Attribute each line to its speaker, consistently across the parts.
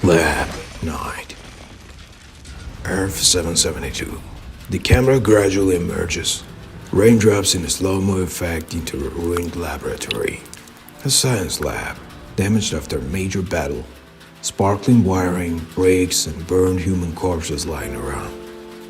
Speaker 1: Lab, night. Earth 772. The camera gradually emerges. Raindrops in a slow-mo effect into a ruined laboratory. A science lab, damaged after a major battle. Sparkling wiring, bricks, and burned human corpses lying around.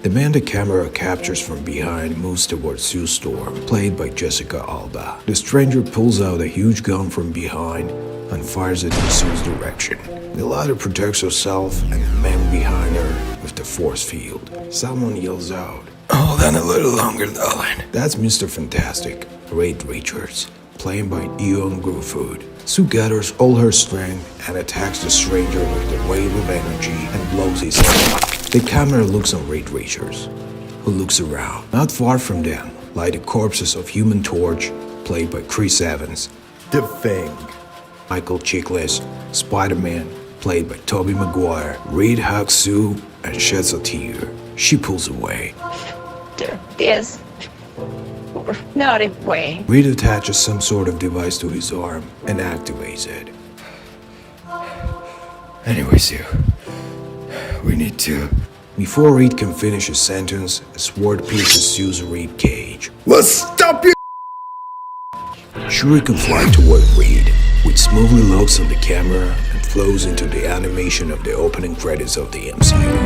Speaker 1: The man the camera captures from behind moves towards Sue Storm, played by Jessica Alba. The stranger pulls out a huge gun from behind and fires it in Sue's direction. The latter protects herself and the man behind her with the force field. Someone yells out, "Hold on a little longer, darling." That's Mr. Fantastic, Reed Richards, played by Ian Gruffudd. Sue gathers all her strength and attacks the stranger with a wave of energy and blows his head up. The camera looks on Reed Richards, who looks around. Not far from them lie the corpses of Human Torch, played by Chris Evans, The Thing, Michael Chiklis, Spider-Man, played by Tobey Maguire. Reed hugs Sue and sheds a tear. She pulls away.
Speaker 2: There is not a way.
Speaker 1: Reed attaches some sort of device to his arm and activates it.
Speaker 3: Anyway, Sue, we need to...
Speaker 1: Before Reed can finish his sentence, a sword pierces Sue's rib cage.
Speaker 3: Well, stop you!
Speaker 1: Shuri can fly toward Reed, which smoothly locks on the camera and flows into the animation of the opening credits of the MCU.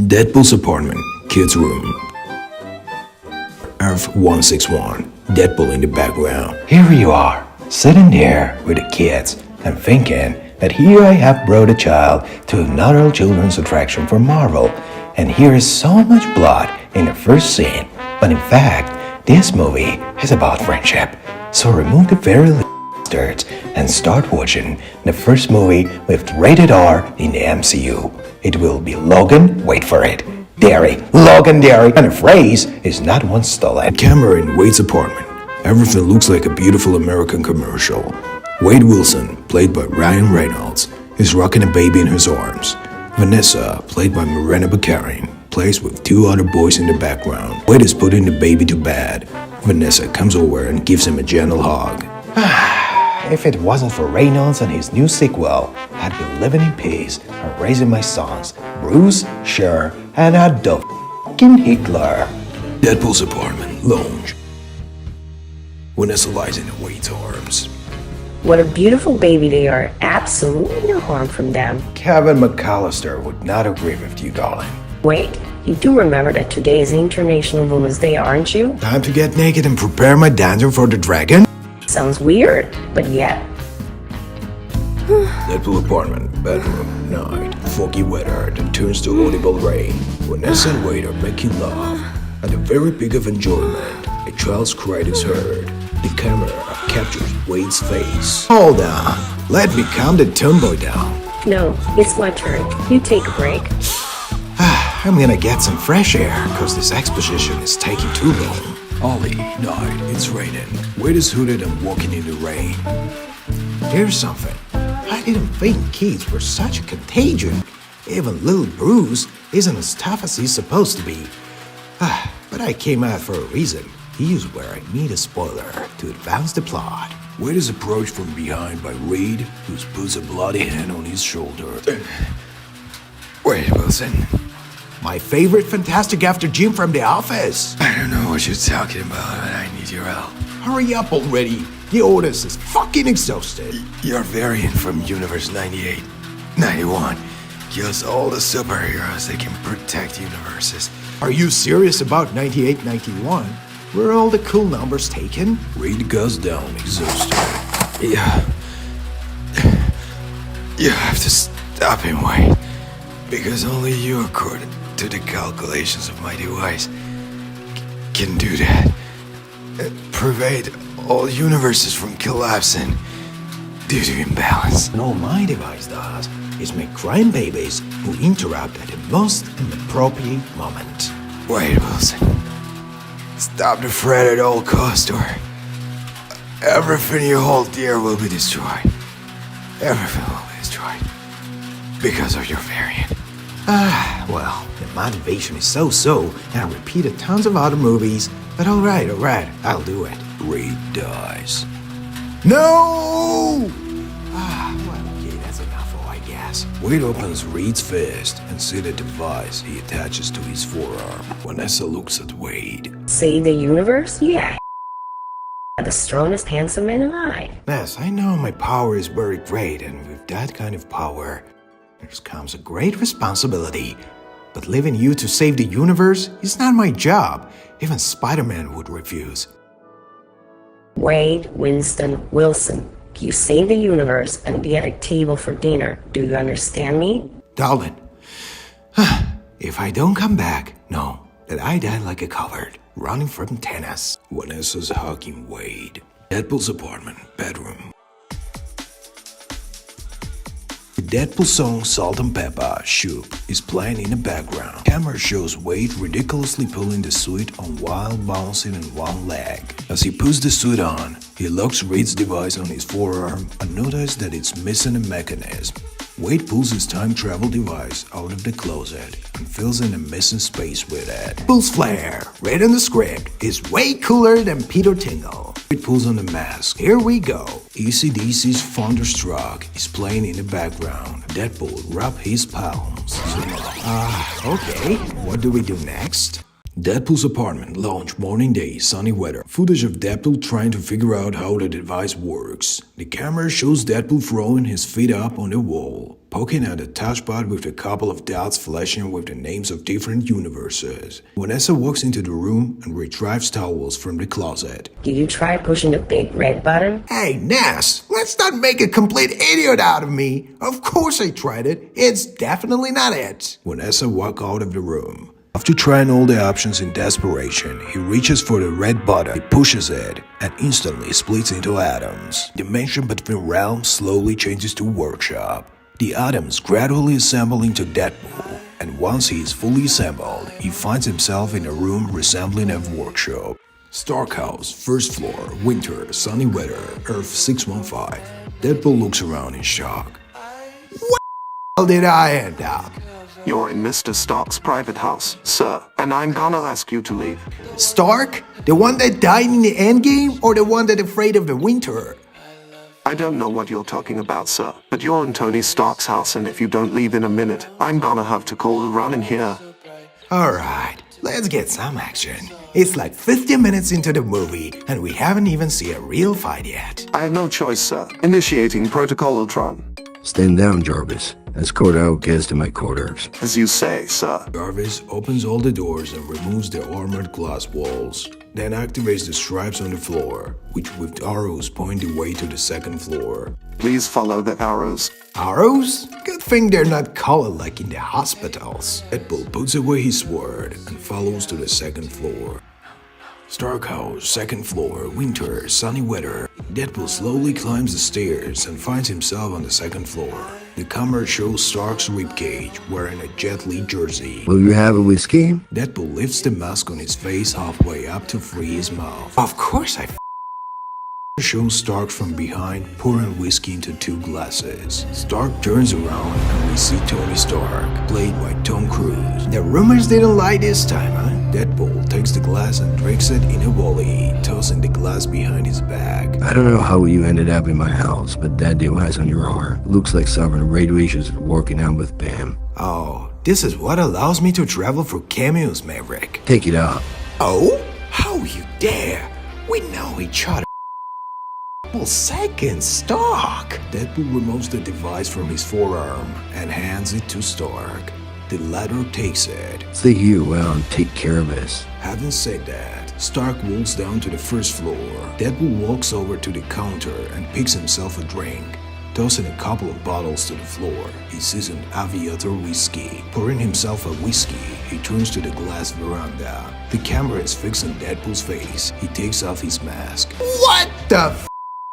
Speaker 1: Deadpool's apartment, kid's room. Earth 161, Deadpool in the background.
Speaker 4: Here you are, sitting there with the kids and thinking that here I have brought a child to another children's attraction for Marvel, and here is so much blood in the first scene, but in fact, this movie is about friendship. So remove the very bastards and start watching the first movie with rated R in the MCU. It will be Logan, wait for it, Dairy, Logan Dairy, and the phrase is not once stolen.
Speaker 1: Camera in Wade's apartment. Everything looks like a beautiful American commercial. Wade Wilson, played by Ryan Reynolds, is rocking a baby in his arms. Vanessa, played by Morena Baccarin, plays with two other boys in the background. Wade is putting the baby to bed. Vanessa comes over and gives him a gentle hug.
Speaker 4: If it wasn't for Reynolds and his new sequel, I'd be living in peace and raising my sons, Bruce, Cher, and Adolf Hitler.
Speaker 1: Deadpool's apartment, lounge. Vanessa lies in Wade's arms.
Speaker 2: What a beautiful baby they are. Absolutely no harm from them.
Speaker 4: Kevin McAllister would not agree with you, darling.
Speaker 2: Wait, you do remember that today is International Women's Day, aren't you?
Speaker 1: Time to get naked and prepare my dungeon for the dragon?
Speaker 2: Sounds weird, but yet.
Speaker 1: Deadpool apartment, bedroom, night. Foggy weather that turns to audible rain. Vanessa and Wade are making love. At the very peak of enjoyment, a child's cry is heard. The camera captures Wade's face. Hold on, let me calm the tomboy down.
Speaker 2: No, it's my turn. You take a break.
Speaker 1: I'm gonna get some fresh air, cause this exposition is taking too long. Ollie, night, it's raining. Wade is hooded and walking in the rain. Here's something. I didn't think kids were such a contagion. Even little Bruce isn't as tough as he's supposed to be. But I came out for a reason. Here's where I need a spoiler to advance the plot. Wade is approached from behind by Reed, who puts a bloody hand on his shoulder.
Speaker 3: Wait, Wilson.
Speaker 1: My favorite Fantastic After Jim from The Office.
Speaker 3: I don't know what you're talking about, but I need your help.
Speaker 1: Hurry up already. The audience is fucking exhausted.
Speaker 3: Your variant from Universe 98, 91 kills all the superheroes that can protect universes.
Speaker 1: Are you serious about 98, 91? Were all the cool numbers taken? Reed goes down exhausted.
Speaker 3: Yeah. You have to stop him, Wade. Because only you, according to the calculations of my device, can do that. Prevent all universes from collapsing due to imbalance.
Speaker 1: And all my device does is make crime babies who interrupt at the most inappropriate moment.
Speaker 3: Wait, Wilson. Stop the threat at all costs, or everything you hold dear will be destroyed. Everything will be destroyed because of your variant.
Speaker 1: Well, the motivation is so-so, and I repeated tons of other movies, but alright, I'll do it. Reed dies. No! Well, okay, that's enough, I guess. Wade opens Reed's fist and sees the device he attaches to his forearm. Vanessa looks at Wade.
Speaker 2: Save the universe? Yeah. The strongest, handsome man alive.
Speaker 1: Yes, I know my power is very great, and with that kind of power, there comes a great responsibility. But leaving you to save the universe is not my job. Even Spider-Man would refuse.
Speaker 2: Wade, Winston, Wilson, you save the universe and be at a table for dinner. Do you understand me?
Speaker 1: Darling, if I don't come back, know that I die like a coward, running from tennis. Vanessa's hugging Wade. Deadpool's apartment, bedroom. The Deadpool song Salt and Pepper, Shoop, is playing in the background. Camera shows Wade ridiculously pulling the suit on while bouncing on one leg. As he puts the suit on, he locks Reed's device on his forearm and notices that it's missing a mechanism. Wade pulls his time travel device out of the closet and fills in a missing space with it. Pulls flare, read in the script, is way cooler than Peter Tingle. Wade pulls on the mask. Here we go. AC/DC's Thunderstruck is playing in the background. Deadpool rubs his palms. Okay, what do we do next? Deadpool's apartment, launch, morning day, sunny weather. Footage of Deadpool trying to figure out how the device works. The camera shows Deadpool throwing his feet up on the wall, poking at a touchpad with a couple of dots flashing with the names of different universes. Vanessa walks into the room and retrieves towels from the closet.
Speaker 2: Did you try pushing the big red button?
Speaker 1: Hey, Ness, let's not make a complete idiot out of me. Of course I tried it. It's definitely not it. Vanessa walks out of the room. After trying all the options in desperation, he reaches for the red button, he pushes it, and instantly splits into atoms. Dimension between realms slowly changes to workshop. The atoms gradually assemble into Deadpool, and once he is fully assembled, he finds himself in a room resembling a workshop. Stark House, first floor, winter, sunny weather, Earth 615. Deadpool looks around in shock. Where did I end up?
Speaker 5: You're in Mr. Stark's private house, sir, and I'm gonna ask you to leave.
Speaker 1: Stark? The one that died in the endgame, or the one that's afraid of the winter?
Speaker 5: I don't know what you're talking about, sir, but you're in Tony Stark's house, and if you don't leave in a minute, I'm gonna have to call a run in here.
Speaker 1: Alright, let's get some action. It's like 15 minutes into the movie, and we haven't even seen a real fight yet.
Speaker 5: I have no choice, sir. Initiating Protocol Ultron.
Speaker 6: Stand down, Jarvis. Escort outcasts to my quarters.
Speaker 5: As you say, sir.
Speaker 1: Jarvis opens all the doors and removes the armored glass walls, then activates the stripes on the floor, which with arrows point the way to the second floor.
Speaker 5: Please follow the arrows.
Speaker 1: Arrows? Good thing they're not colored like in the hospitals. Deadpool puts away his sword and follows to the second floor. Stark House, second floor, winter, sunny weather. Deadpool slowly climbs the stairs and finds himself on the second floor. The camera shows Stark's ribcage wearing a Jet Li jersey.
Speaker 6: Will you have a whiskey?
Speaker 1: Deadpool lifts the mask on his face halfway up to free his mouth. Of course I shows Stark from behind pouring whiskey into 2 glasses. Stark turns around and we see Tony Stark, played by Tom Cruise. The rumors didn't lie this time, huh? Deadpool Deadpool takes the glass and drinks it in a volley, tossing the glass behind his back.
Speaker 6: I don't know how you ended up in my house, but that device on your arm looks like someone radiations working out with Pam.
Speaker 1: Oh, this is what allows me to travel for cameos, Maverick.
Speaker 6: Take it out.
Speaker 1: Oh? How you dare? We know each other. Well, second, Stark. Deadpool removes the device from his forearm and hands it to Stark. The latter takes it.
Speaker 6: Stay here well and take care of this.
Speaker 1: Having said that, Stark walks down to the first floor. Deadpool walks over to the counter and picks himself a drink, tossing a couple of bottles to the floor. He sees an Aviator whiskey. Pouring himself a whiskey, he turns to the glass veranda. The camera is fixed on Deadpool's face. He takes off his mask. What the f?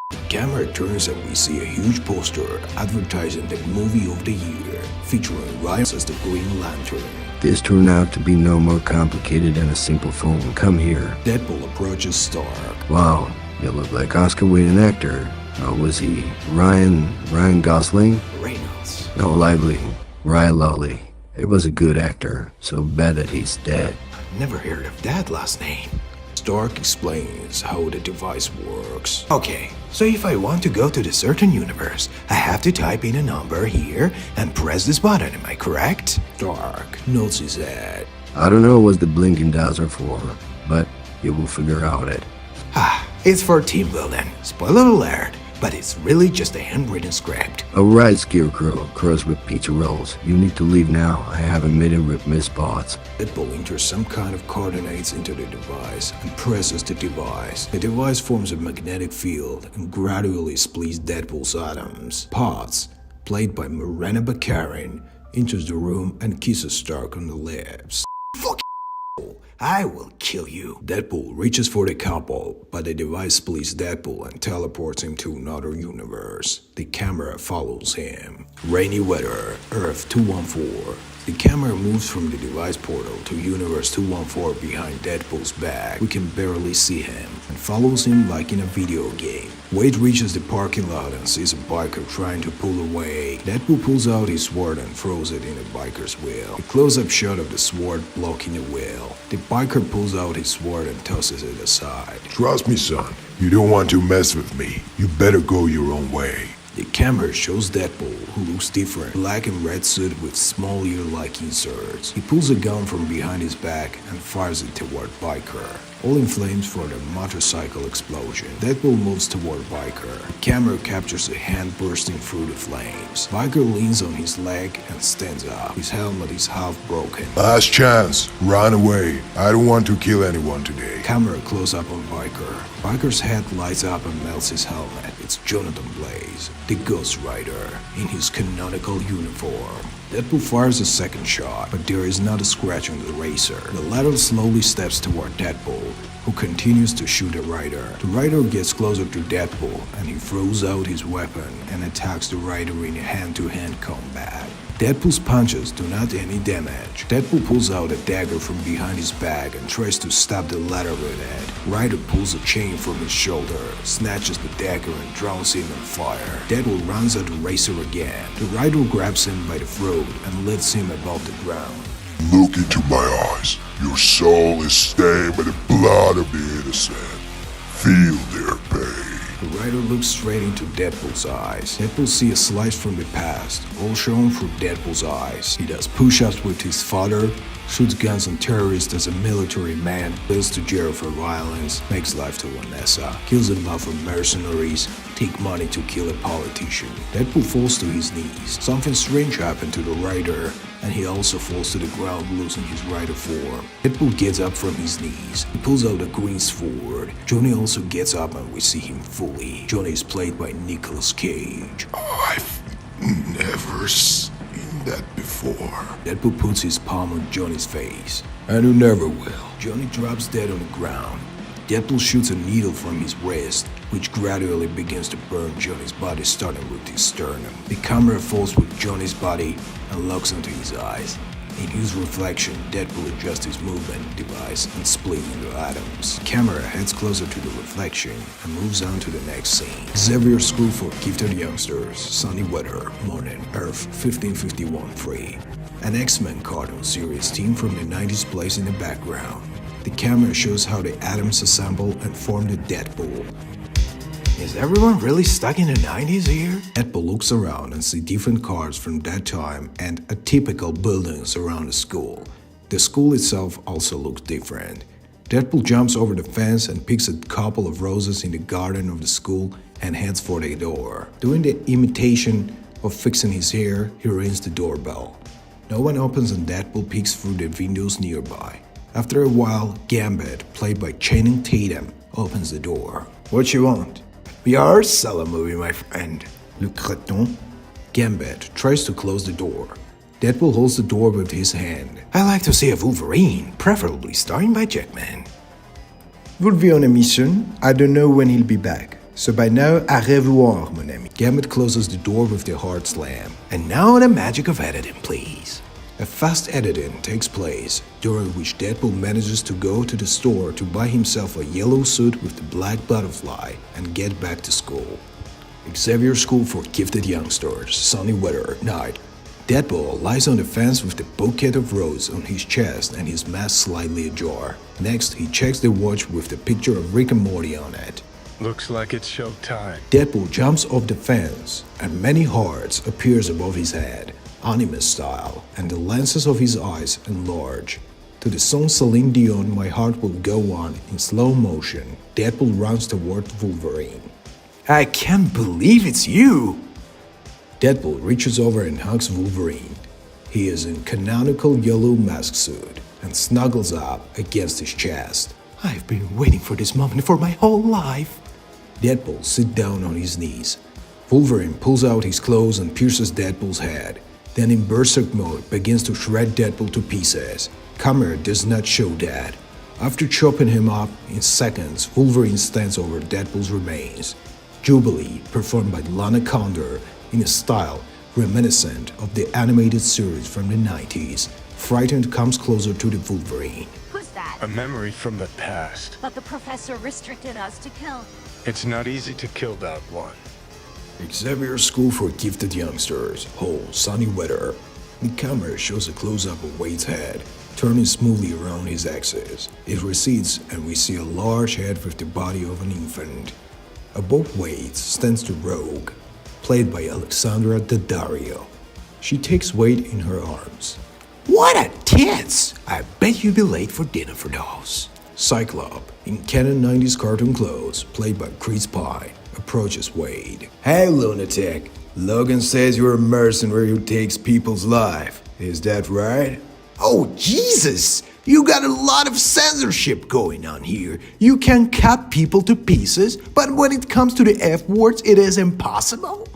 Speaker 1: The camera turns and we see a huge poster advertising the movie of the year, featuring Ryan as the Green Lantern.
Speaker 6: This turned out to be no more complicated than a simple phone. Come here.
Speaker 1: Deadpool approaches Stark.
Speaker 6: Wow, you look like Oscar-winning actor. Oh, was he Ryan Gosling?
Speaker 1: Reynolds.
Speaker 6: No, lively. Ryan Lowley. He was a good actor, so bad that he's dead.
Speaker 1: Never heard of that last name. Stark explains how the device works. Okay, so if I want to go to the certain universe, I have to type in a number here and press this button, am I correct? Stark nods his head.
Speaker 6: I don't know what the blinking dials are for, but you will figure out it.
Speaker 1: It's for team building. Spoiler alert, but it's really just a handwritten script.
Speaker 6: Alright, Scarecrow, cross with pizza rolls. You need to leave now. I have a meeting with Miss Potts.
Speaker 1: Deadpool enters some kind of coordinates into the device and presses the device. The device forms a magnetic field and gradually splits Deadpool's atoms. Potts, played by Morena Baccarin, enters the room and kisses Stark on the lips. Fuck you! I will kill you. Deadpool reaches for the couple, but the device splits Deadpool and teleports him to another universe. The camera follows him. Rainy weather, Earth 214. The camera moves from the device portal to Universe 214 behind Deadpool's back. We can barely see him and follows him like in a video game. Wade reaches the parking lot and sees a biker trying to pull away. Deadpool pulls out his sword and throws it in the biker's wheel. A close-up shot of the sword blocking the wheel. The biker pulls out his sword and tosses it aside.
Speaker 7: Trust me, son. You don't want to mess with me. You better go your own way.
Speaker 1: The camera shows Deadpool, who looks different, black and red suit with small ear-like inserts. He pulls a gun from behind his back and fires it toward Biker, all in flames for the motorcycle explosion. Deadpool moves toward Biker. The camera captures a hand bursting through the flames. Biker leans on his leg and stands up. His helmet is half broken.
Speaker 7: Last chance. Run away. I don't want to kill anyone today.
Speaker 1: Camera close up on Biker. Biker's head lights up and melts his helmet. It's Jonathan Blaze, the Ghost Rider, in his canonical uniform. Deadpool fires a second shot, but there is not a scratch on the racer. The latter slowly steps toward Deadpool, who continues to shoot the Rider. The Rider gets closer to Deadpool, and he throws out his weapon and attacks the Rider in a hand-to-hand combat. Deadpool's punches do not do any damage. Deadpool pulls out a dagger from behind his back and tries to stab the latter with it. Rider pulls a chain from his shoulder, snatches the dagger and drowns him in fire. Deadpool runs at the racer again. The Rider grabs him by the throat and lifts him above the ground.
Speaker 7: Look into my eyes. Your soul is stained by the blood of the innocent. Feel their pain.
Speaker 1: The Rider looks straight into Deadpool's eyes. Deadpool sees a slice from the past, all shown through Deadpool's eyes. He does push-ups with his father, shoots guns on terrorists as a military man, goes to jail for violence, makes life to Vanessa, kills a mob of mercenaries, take money to kill a politician. Deadpool falls to his knees. Something strange happened to the Rider, and he also falls to the ground losing his Rider form. Deadpool gets up from his knees. He pulls out a green sword. Johnny also gets up and we see him fully. Johnny is played by Nicolas Cage.
Speaker 7: I've never seen that before.
Speaker 1: Deadpool puts his palm on Johnny's face. And you never will. Johnny drops dead on the ground. Deadpool shoots a needle from his wrist, which gradually begins to burn Johnny's body, starting with his sternum. The camera falls with Johnny's body and locks onto his eyes. In his reflection, Deadpool adjusts his movement device and splits into atoms. The camera heads closer to the reflection and moves on to the next scene. Xavier School for Gifted Youngsters, sunny weather, morning, Earth 1551-3. An X-Men cartoon series team from the 90s plays in the background. The camera shows how the atoms assemble and form the Deadpool.
Speaker 4: Is everyone really stuck in the 90s here?
Speaker 1: Deadpool looks around and sees different cars from that time and atypical buildings around the school. The school itself also looks different. Deadpool jumps over the fence and picks a couple of roses in the garden of the school and heads for the door. Doing the imitation of fixing his hair, he rings the doorbell. No one opens and Deadpool peeks through the windows nearby. After a while, Gambit, played by Channing Tatum, opens the door.
Speaker 4: What you want?
Speaker 1: We are selling a movie, my friend. Le Cretin. Gambit tries to close the door. Deadpool holds the door with his hand.
Speaker 4: I like to see a Wolverine, preferably starring by Jackman.
Speaker 1: We'll be on a mission. I don't know when he'll be back. So by now, au revoir, mon ami. Gambit closes the door with the hard slam.
Speaker 4: And now the magic of editing, please.
Speaker 1: A fast editing takes place, during which Deadpool manages to go to the store to buy himself a yellow suit with the black butterfly and get back to school. Xavier School for Gifted Youngsters, sunny weather, night. Deadpool lies on the fence with the bouquet of roses on his chest and his mask slightly ajar. Next, he checks the watch with the picture of Rick and Morty on it.
Speaker 8: Looks like it's showtime.
Speaker 1: Deadpool jumps off the fence, and many hearts appears above his head, anime style, and the lenses of his eyes enlarge. To the song Celine Dion, My Heart Will Go On, in slow motion, Deadpool runs toward Wolverine.
Speaker 4: I can't believe it's you!
Speaker 1: Deadpool reaches over and hugs Wolverine. He is in canonical yellow mask suit and snuggles up against his chest.
Speaker 4: I've been waiting for this moment for my whole life.
Speaker 1: Deadpool sits down on his knees. Wolverine pulls out his clothes and pierces Deadpool's head. Then in berserk mode begins to shred Deadpool to pieces. Camera does not show that. After chopping him up in seconds, Wolverine stands over Deadpool's remains. Jubilee, performed by Lana Condor, in a style reminiscent of the animated series from the 90s. Frightened comes closer to the Wolverine.
Speaker 9: Who's that?
Speaker 8: A memory from the past.
Speaker 9: But the professor restricted us to kill.
Speaker 8: It's not easy to kill that one.
Speaker 1: Xavier School for Gifted Youngsters, whole sunny weather. The camera shows a close-up of Wade's head, turning smoothly around his axis. It recedes and we see a large head with the body of an infant. Above Wade stands the Rogue, played by Alexandra Daddario. She takes Wade in her arms.
Speaker 4: What a tits! I bet you'll be late for dinner for those.
Speaker 1: Cyclops, in canon 90s cartoon clothes, played by Chris Pine, approaches Wade.
Speaker 3: Hey, lunatic. Logan says you're a mercenary who takes people's life. Is that right?
Speaker 4: Oh, Jesus! You got a lot of censorship going on here. You can cut people to pieces, but when it comes to the F words, it is impossible.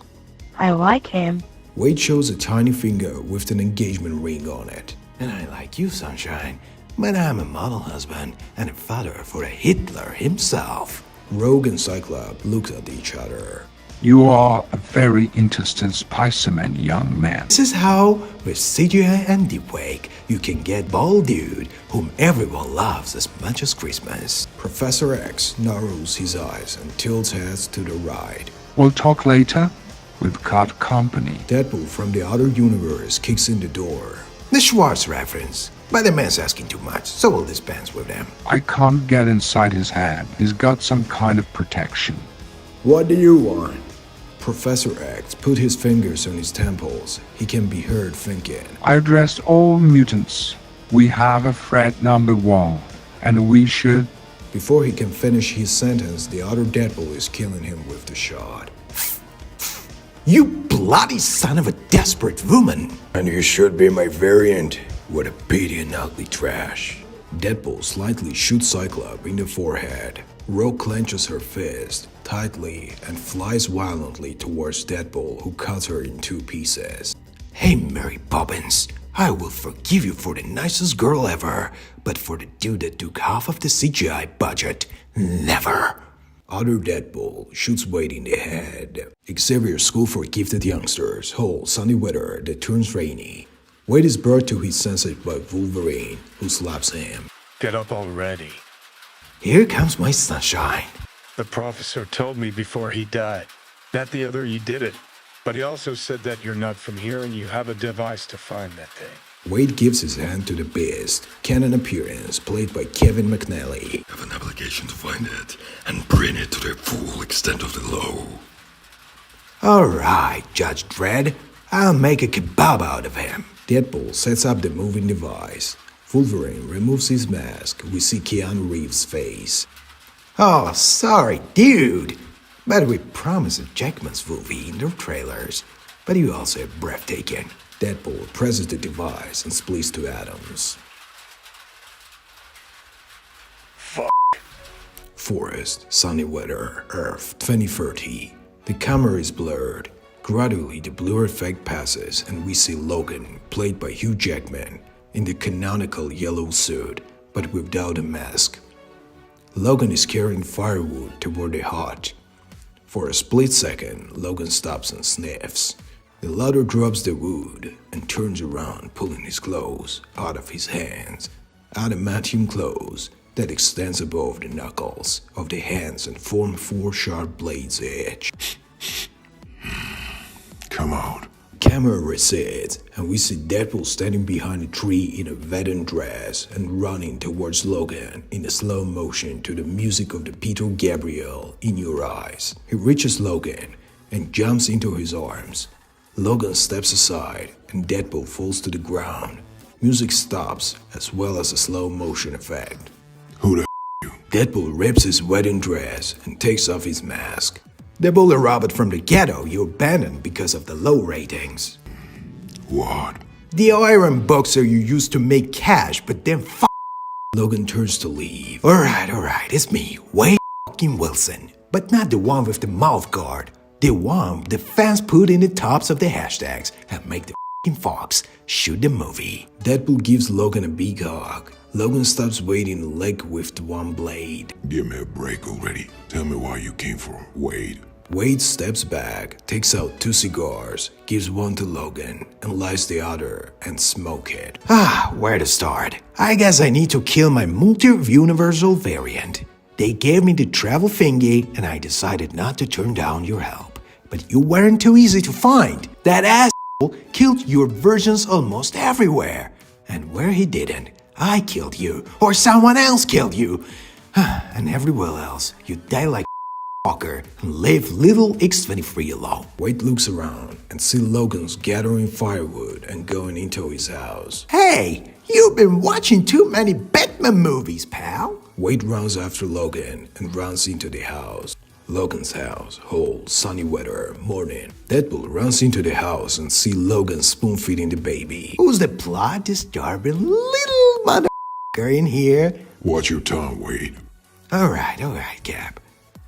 Speaker 2: I like him.
Speaker 1: Wade shows a tiny finger with an engagement ring on it.
Speaker 4: And I like you, Sunshine, but I'm a model husband and a father for a Hitler himself.
Speaker 1: Rogue and Cyclops look at each other.
Speaker 10: You are a very interesting specimen, young man.
Speaker 4: This is how, with CGI and deepfake, you can get bald dude whom everyone loves as much as Christmas.
Speaker 1: Professor X narrows his eyes and tilts heads to the right.
Speaker 10: We'll talk later. We've got company.
Speaker 1: Deadpool from the other universe kicks in the door.
Speaker 4: The Schwartz reference. But the man's asking too much, so we'll dispense with them.
Speaker 10: I can't get inside his head. He's got some kind of protection.
Speaker 1: What do you want? Professor X put his fingers on his temples. He can be heard thinking.
Speaker 10: I addressed all mutants. We have a threat number one, and we should...
Speaker 1: Before he can finish his sentence, the other Deadpool is killing him with the shot.
Speaker 4: You bloody son of a desperate woman!
Speaker 3: And you should be my variant. What a pity and ugly trash.
Speaker 1: Deadpool slightly shoots Cyclops in the forehead. Rogue clenches her fist tightly and flies violently towards Deadpool, who cuts her in two pieces.
Speaker 4: Hey, Mary Poppins, I will forgive you for the nicest girl ever, but for the dude that took half of the CGI budget, never.
Speaker 1: Other Deadpool shoots Wade in the head. Xavier School for Gifted Youngsters, whole sunny weather that turns rainy. Wade is brought to his senses by Wolverine, who slaps him.
Speaker 8: Get up already.
Speaker 4: Here comes my sunshine.
Speaker 8: The professor told me before he died that the other you did it. But he also said that you're not from here and you have a device to find that thing.
Speaker 1: Wade gives his hand to the Beast, canon appearance played by Kevin McNally.
Speaker 3: I have an obligation to find it and bring it to the full extent of the law.
Speaker 1: Alright, Judge Dredd, I'll make a kebab out of him. Deadpool sets up the moving device. Wolverine removes his mask. We see Keanu Reeves' face. Oh, sorry, dude. But we promised a Jackman's movie in the trailers. But you also have breathtaking. Deadpool presses the device and splits to atoms. Forest, sunny weather, Earth, 2030. The camera is blurred. Gradually, the blur effect passes and we see Logan, played by Hugh Jackman, in the canonical yellow suit, but without a mask. Logan is carrying firewood toward the hut. For a split second, Logan stops and sniffs. The latter drops the wood and turns around, pulling his clothes out of his hands. Adamantium clothes that extends above the knuckles of the hands and form 4 sharp blades edge.
Speaker 7: Come on.
Speaker 1: Camera recedes, and we see Deadpool standing behind a tree in a veteran dress and running towards Logan in a slow motion to the music of the Peter Gabriel, In Your Eyes. He reaches Logan and jumps into his arms. Logan steps aside and Deadpool falls to the ground. Music stops as well as a slow motion effect.
Speaker 7: Who the you?
Speaker 1: Deadpool rips his wedding dress and takes off his mask. The bully Robert from the ghetto you abandoned because of the low ratings.
Speaker 7: What?
Speaker 1: The iron boxer you used to make cash, but then Logan turns to leave. Alright, it's me, Wade Wilson. But not the one with the mouth guard. The one the fans put in the tops of the hashtags and make the fox shoot the movie. Deadpool gives Logan a big hug. Logan stops Wade in the leg with one blade.
Speaker 7: Give me a break already. Tell me why you came for Wade.
Speaker 1: Wade steps back, takes out 2 cigars, gives one to Logan, and lights the other and smoke it. Where to start? I guess I need to kill my multi-universal variant. They gave me the travel thingy and I decided not to turn down your help. But you weren't too easy to find. That asshole killed your versions almost everywhere. And where he didn't, I killed you, or someone else killed you. And everywhere else, you die like fucker and leave little X-23 alone. Wade looks around and sees Logan's gathering firewood and going into his house. Hey, you've been watching too many Batman movies, pal. Wade runs after Logan and runs into the house. Logan's house holds sunny weather, morning. Deadpool runs into the house and sees Logan spoon-feeding the baby. Who's the plot-disturbing little motherfucker in here?
Speaker 7: Watch your tongue, Wade.
Speaker 1: Alright, Cap.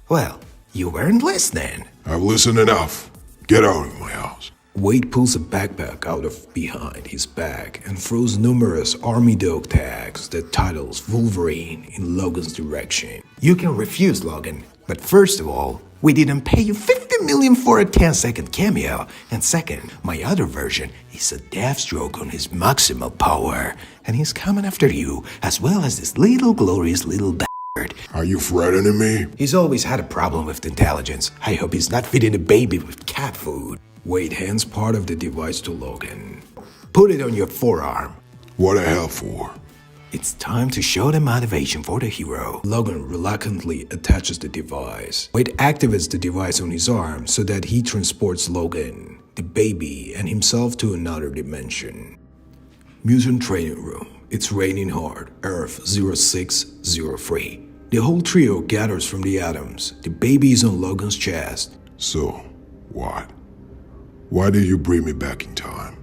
Speaker 1: Well, you weren't listening.
Speaker 7: I've listened enough. Get out of my house.
Speaker 1: Wade pulls a backpack out of behind his back and throws numerous army dog tags that titles Wolverine in Logan's direction. You can refuse, Logan, but first of all, we didn't pay you $50 million for a 10-second cameo, and second, my other version is a Deathstroke on his maximal power, and he's coming after you, as well as this little glorious little bastard.
Speaker 7: Are you threatening me?
Speaker 1: He's always had a problem with intelligence. I hope he's not feeding a baby with cat food. Wade hands part of the device to Logan. Put it on your forearm.
Speaker 7: What the hell for?
Speaker 1: It's time to show the motivation for the hero. Logan reluctantly attaches the device. Wade activates the device on his arm so that he transports Logan, the baby, and himself to another dimension. Mutant training room. It's raining hard. Earth 0603. The whole trio gathers from the atoms. The baby is on Logan's chest.
Speaker 7: So, what? Why did you bring me back in time?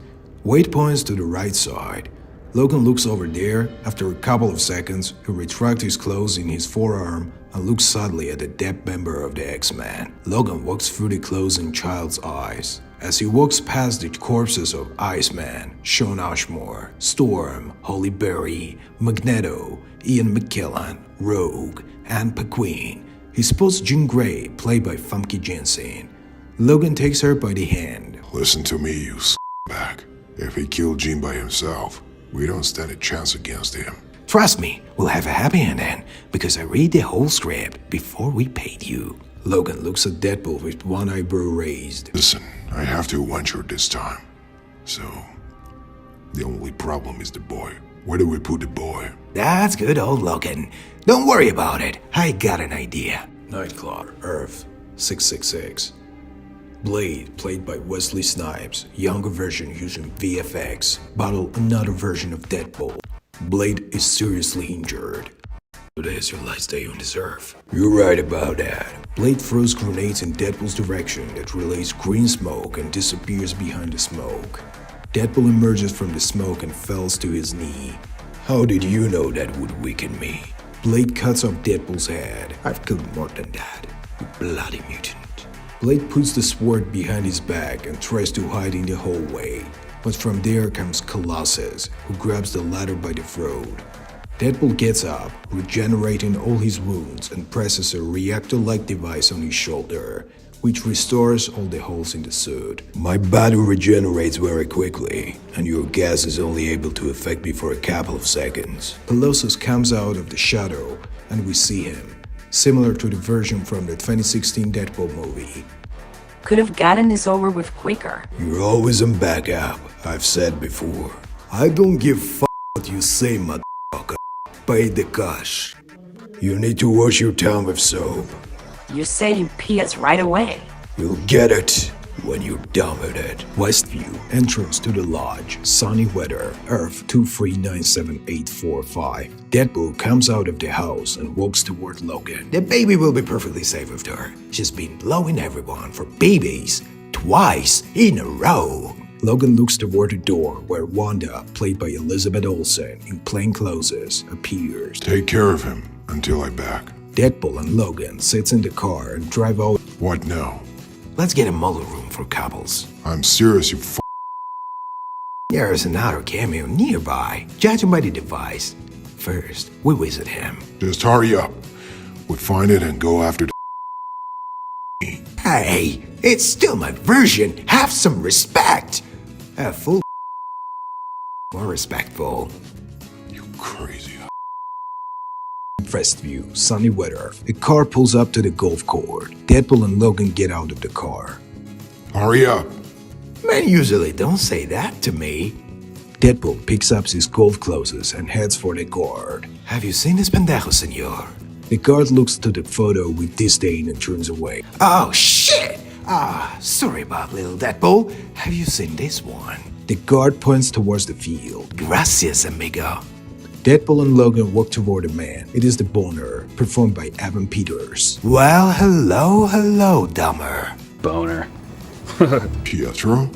Speaker 1: Wade points to the right side. Logan looks over there. After a couple of seconds, he retracts his clothes in his forearm and looks sadly at the dead member of the X-Men. Logan walks through the closing child's eyes. As he walks past the corpses of Iceman, Sean Ashmore, Storm, Holly Berry, Magneto, Ian McKellen, Rogue, and Paquin, he spots Jean Grey, played by Famke Janssen. Logan takes her by the hand.
Speaker 7: Listen to me, you back. If he killed Jean by himself, we don't stand a chance against him.
Speaker 1: Trust me, we'll have a happy ending, because I read the whole script before we paid you. Logan looks at Deadpool with one eyebrow raised.
Speaker 7: Listen, I have to venture this time. So, The only problem is the boy. Where do we put the boy?
Speaker 4: That's good old Logan. Don't worry about it. I got an idea.
Speaker 1: Nightclub, Earth 666. Blade, played by Wesley Snipes, younger version using VFX, battled another version of Deadpool. Blade is seriously injured. Today is your last day on this earth. You're right about that. Blade throws grenades in Deadpool's direction that relays green smoke and disappears behind the smoke. Deadpool emerges from the smoke and falls to his knee. How did you know that would weaken me? Blade cuts off Deadpool's head. I've killed more than that, you bloody mutant. Blade puts the sword behind his back and tries to hide in the hallway, but from there comes Colossus, who grabs the ladder by the throat. Deadpool gets up, regenerating all his wounds, and presses a reactor-like device on his shoulder, which restores all the holes in the suit. My body regenerates very quickly, and your gas is only able to affect me for a couple of seconds. Colossus comes out of the shadow, and we see him, similar to the version from the 2016 Deadpool movie.
Speaker 2: Could have gotten this over with quicker.
Speaker 1: You're always on backup, I've said before. I don't give a what you say, motherfucker. Pay the cash. You need to wash your tongue with soap.
Speaker 2: You said you pee us right away.
Speaker 1: You'll get it when you're done with it. Westview, entrance to the lodge, sunny weather, Earth 2397845. Deadpool comes out of the house and walks toward Logan.
Speaker 4: The baby will be perfectly safe with her. She's been blowing everyone for babies twice in a row.
Speaker 1: Logan looks toward the door where Wanda, played by Elizabeth Olsen in plain clothes, appears.
Speaker 7: Take care of him until I'm back.
Speaker 1: Deadpool and Logan sits in the car and drive out.
Speaker 7: What now?
Speaker 4: Let's get a model room for couples.
Speaker 7: I'm serious, you
Speaker 4: There's another cameo nearby, judging by the device. First, we visit him.
Speaker 7: Just hurry up. We find it and go after the
Speaker 4: Hey, it's still my version. Have some respect. A full more respectful.
Speaker 7: You crazy.
Speaker 1: Westview, sunny weather. A car pulls up to the golf court. Deadpool and Logan get out of the car.
Speaker 7: Hurry up.
Speaker 4: Men usually don't say that to me.
Speaker 1: Deadpool picks up his golf clothes and heads for the guard.
Speaker 4: Have you seen this pendejo, senor?
Speaker 1: The guard looks to the photo with disdain and turns away.
Speaker 4: Oh, shit! Sorry about little Deadpool. Have you seen this one?
Speaker 1: The guard points towards the field.
Speaker 4: Gracias, amigo.
Speaker 1: Deadpool and Logan walk toward the man. It is the boner, performed by Evan Peters.
Speaker 4: Well, hello, dumber.
Speaker 11: Boner.
Speaker 7: Pietro?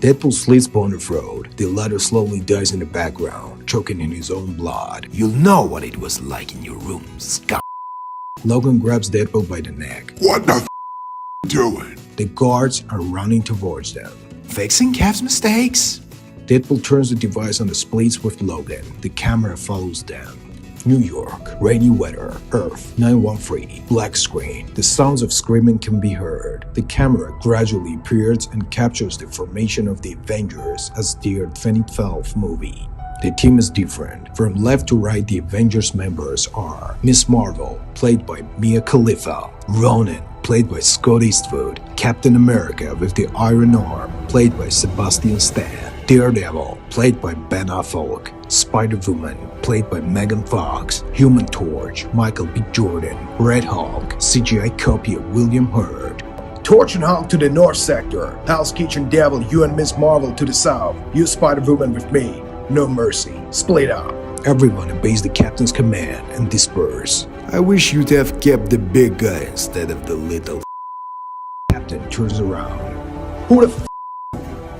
Speaker 1: Deadpool slits boner throat. The latter slowly dies in the background, choking in his own blood.
Speaker 4: You'll know what it was like in your room, scum.
Speaker 1: Logan grabs Deadpool by the neck.
Speaker 7: What the doing?
Speaker 1: The guards are running towards them.
Speaker 4: Fixing Kev's mistakes?
Speaker 1: Deadpool turns the device on the splits with Logan. The camera follows them. New York, rainy weather, Earth 913, black screen. The sounds of screaming can be heard. The camera gradually appears and captures the formation of the Avengers as their 2012 movie. The team is different. From left to right, the Avengers members are Miss Marvel, played by Mia Khalifa, Ronan, played by Scott Eastwood, Captain America with the Iron Arm, played by Sebastian Stan, Daredevil, played by Ben Affleck, Spider-Woman, played by Megan Fox, Human Torch, Michael B. Jordan, Red Hulk, CGI copy of William Hurt. Torch and Hulk to the north sector, Hell's Kitchen Devil, you and Miss Marvel to the south, you Spider-Woman with me, no mercy, split up. Everyone obeys the captain's command and disperse.
Speaker 3: I wish you'd have kept the big guy instead of the little.
Speaker 1: Captain turns around. Who the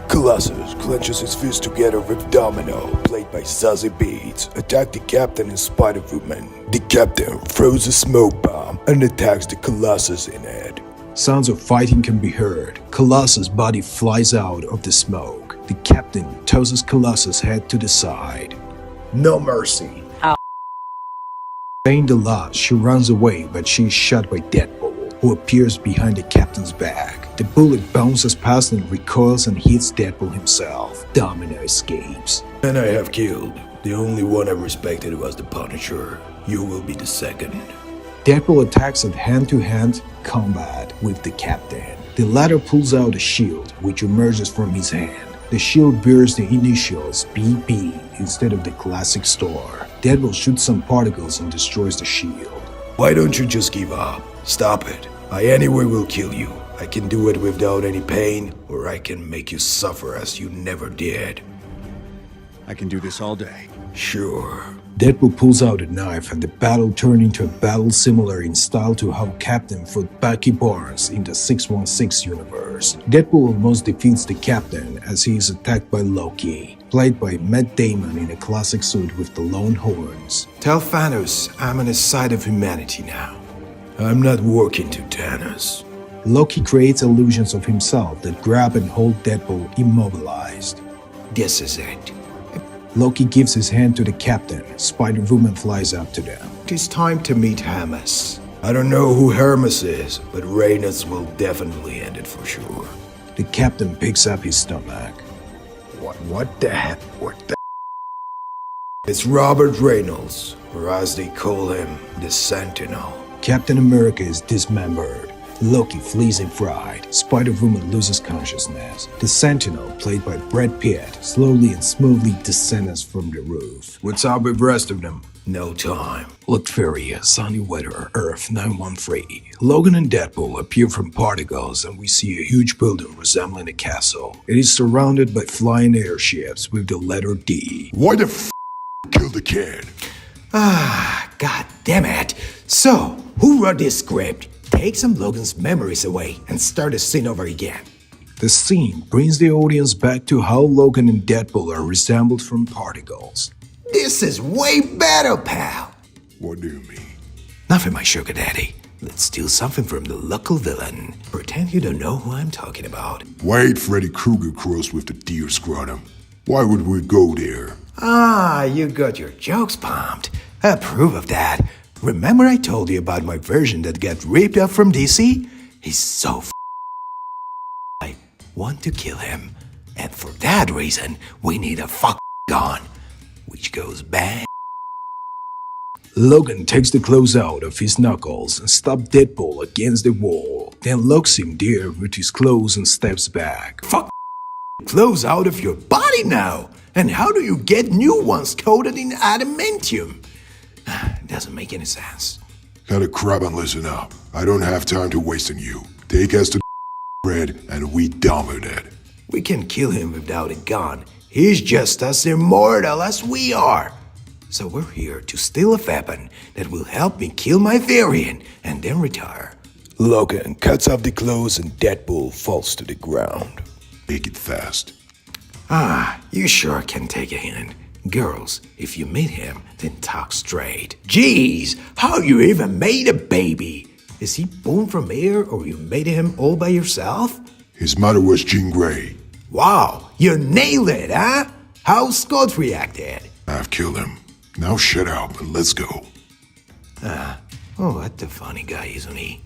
Speaker 3: Colossus clenches his fist together with Domino, played by Zazie Beetz, attack the captain and Spider-Woman. The captain throws a smoke bomb and attacks the Colossus in it.
Speaker 1: Sounds of fighting can be heard. Colossus' body flies out of the smoke. The captain tosses Colossus' head to the side. No mercy.
Speaker 2: Ow.
Speaker 1: Saying the last, she runs away, but she is shot by Deadpool, who appears behind the captain's back. The bullet bounces past and recoils and hits Deadpool himself. Domino escapes.
Speaker 3: And I have killed. The only one I respected was the Punisher. You will be the second.
Speaker 1: Deadpool attacks at hand-to-hand combat with the captain. The latter pulls out a shield, which emerges from his hand. The shield bears the initials BP instead of the classic star. Deadpool shoots some particles and destroys the shield.
Speaker 3: Why don't you just give up? Stop it. I anyway will kill you. I can do it without any pain, or I can make you suffer as you never did.
Speaker 11: I can do this all day.
Speaker 3: Sure.
Speaker 1: Deadpool pulls out a knife and the battle turns into a battle similar in style to how Captain fought Bucky Barnes in the 616 universe. Deadpool almost defeats the Captain as he is attacked by Loki, played by Matt Damon in a classic suit with the long horns.
Speaker 3: Tell Thanos I'm on his side of humanity now. I'm not working to Thanos.
Speaker 1: Loki creates illusions of himself that grab and hold Deadpool immobilized.
Speaker 3: This is it.
Speaker 1: Loki gives his hand to the Captain. Spider-Woman flies up to them.
Speaker 3: It is time to meet Hermes. I don't know who Hermes is, but Reynolds will definitely end it for sure.
Speaker 1: The Captain picks up his stomach.
Speaker 3: What the heck? It's Robert Reynolds, or as they call him, the Sentinel.
Speaker 1: Captain America is dismembered. Loki flees in fright. Spider-Woman loses consciousness. The Sentinel, played by Brad Pitt, slowly and smoothly descends from the roof.
Speaker 3: What's up with the rest of them? No time.
Speaker 1: Latveria, sunny weather, Earth 913. Logan and Deadpool appear from particles and we see a huge building resembling a castle. It is surrounded by flying airships with the letter D.
Speaker 7: Why the f*** kill the kid?
Speaker 3: God damn it. So, who wrote this script? Take some Logan's memories away and start the scene over again.
Speaker 1: The scene brings the audience back to how Logan and Deadpool are resembled from particles.
Speaker 3: This is way better, pal.
Speaker 7: What do you mean?
Speaker 3: Nothing, my sugar daddy. Let's steal something from the local villain. Pretend you don't know who I'm talking about.
Speaker 7: Wait, Freddy Krueger crossed with the deer scrotum. Why would we go there?
Speaker 3: You got your jokes pumped. I approve of that. Remember I told you about my version that got ripped up from DC? He's so I want to kill him. And for that reason, we need a gun, which goes bang.
Speaker 1: Logan takes the clothes out of his knuckles and stops Deadpool against the wall, then locks him there with his clothes and steps back.
Speaker 3: Clothes out of your body now! And how do you get new ones coated in adamantium? Doesn't make any sense.
Speaker 7: Gotta crap and listen up. I don't have time to waste on you. Take us to Red and we dominate it.
Speaker 3: We can kill him without a gun. He's just as immortal as we are. So we're here to steal a weapon that will help me kill my variant and then retire. Logan cuts off the clothes and Deadpool falls to the ground.
Speaker 7: Make it fast.
Speaker 3: You sure can take a hint. Girls, if you meet him, then talk straight. Jeez, how you even made a baby? Is he born from air or you made him all by yourself?
Speaker 7: His mother was Jean Grey.
Speaker 3: Wow, you nailed it, huh? How Scott reacted?
Speaker 7: I've killed him. Now shut up and let's go.
Speaker 3: What a funny guy, isn't he?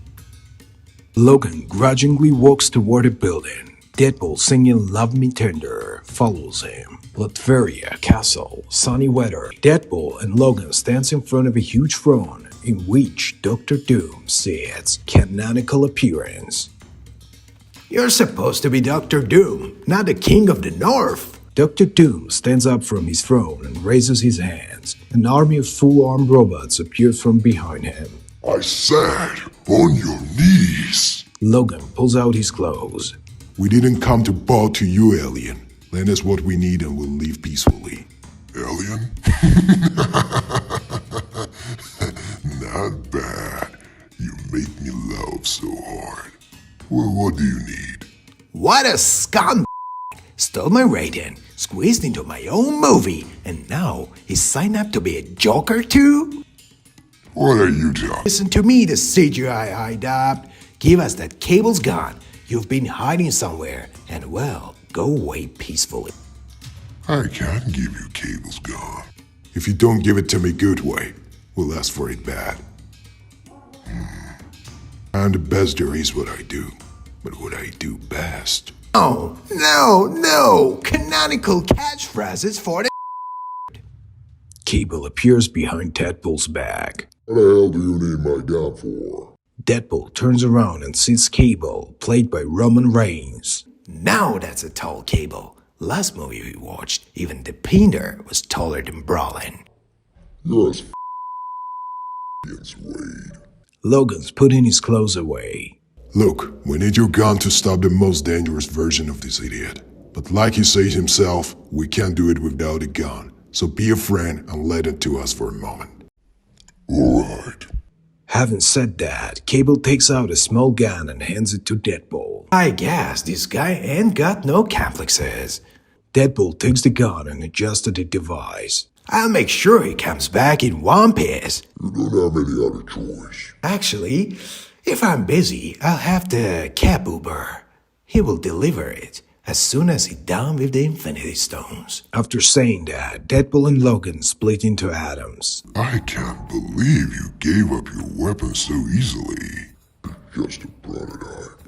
Speaker 1: Logan grudgingly walks toward the building. Deadpool singing Love Me Tender follows him. Latveria Castle, sunny weather. Deadpool and Logan stands in front of a huge throne in which Dr. Doom sits, canonical appearance.
Speaker 3: You're supposed to be Dr. Doom, not the King of the North.
Speaker 1: Dr. Doom stands up from his throne and raises his hands. An army of full-armed robots appears from behind him.
Speaker 7: I said, on your knees.
Speaker 1: Logan pulls out his clothes.
Speaker 7: We didn't come to bow to you, alien. Lend us what we need and we'll leave peacefully. Alien? Not bad. You make me laugh so hard. Well, what do you need?
Speaker 3: What a scum! Stole my rating, squeezed into my own movie, and now he's signed up to be a Joker too?
Speaker 7: What are you talking?
Speaker 3: Listen to me, the CGI hide-up. Give us that cable's gun. You've been hiding somewhere, and well, go away peacefully.
Speaker 7: I can't give you Cable's gun. If you don't give it to me good way, we'll ask for it bad. And the best there is what I do, but what I do best.
Speaker 3: Oh, no! Canonical catchphrases for the
Speaker 1: Cable appears behind Deadpool's back.
Speaker 7: What the hell do you need my gun for?
Speaker 1: Deadpool turns around and sees Cable, played by Roman Reigns.
Speaker 3: Now that's a tall Cable.
Speaker 4: Last movie we watched, even the painter was taller than brawling.
Speaker 7: You're as as Wade.
Speaker 1: Logan's putting his clothes away.
Speaker 7: Look, we need your gun to stop the most dangerous version of this idiot. But like he says himself, we can't do it without a gun. So be a friend and let it to us for a moment. Alright.
Speaker 1: Having said that, Cable takes out a small gun and hands it to Deadpool.
Speaker 4: I guess this guy ain't got no complexes.
Speaker 1: Deadpool takes the gun and adjusts the device.
Speaker 4: I'll make sure he comes back in one piece.
Speaker 7: You don't have any other choice.
Speaker 4: Actually, if I'm busy, I'll have the cab Uber. He will deliver it as soon as he's done with the Infinity Stones.
Speaker 1: After saying that, Deadpool and Logan split into atoms.
Speaker 7: I can't believe you gave up your weapon so easily. Just a prototype.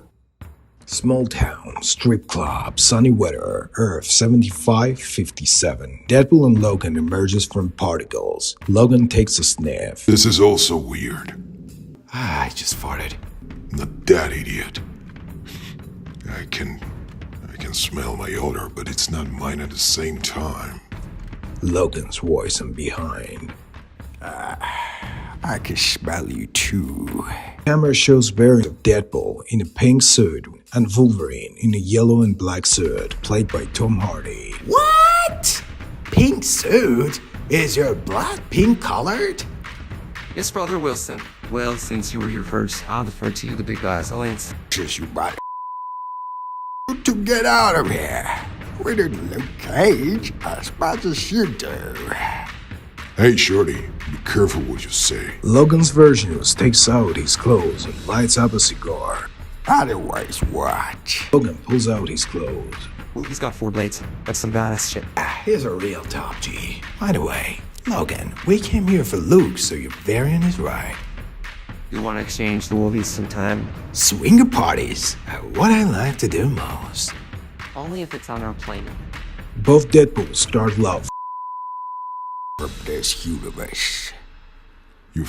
Speaker 1: Small town, strip club, sunny weather, Earth 7557. Deadpool and Logan emerges from particles. Logan takes a sniff.
Speaker 7: This is also weird.
Speaker 4: I just farted.
Speaker 7: Not that idiot. I can smell my odor, but it's not mine at the same time.
Speaker 1: Logan's voice from behind.
Speaker 4: I can smell you too.
Speaker 1: Camera shows variants of Deadpool in a pink suit and Wolverine in a yellow and black suit, played by Tom Hardy.
Speaker 4: What? Pink suit? Is your blood pink colored?
Speaker 12: Yes, Brother Wilson. Well, since you were here first, I'll defer to you, the big guys. Alliance.
Speaker 4: Just you brought to get out of here. We didn't Luke Cage as much as you do.
Speaker 7: Hey, Shorty, be careful what you say.
Speaker 1: Logan's version takes out his clothes and lights up a cigar.
Speaker 4: Otherwise, what?
Speaker 1: Logan pulls out his clothes.
Speaker 12: Ooh, he's got 4 blades. That's some badass shit.
Speaker 4: He's a real top G. By the way, Logan, we came here for Luke, so your variant is right.
Speaker 12: You want to exchange the wolvies sometime?
Speaker 4: Swinger parties are what I like to do most.
Speaker 12: Only if it's on our plane.
Speaker 1: Both Deadpool start love
Speaker 4: From this universe.
Speaker 7: You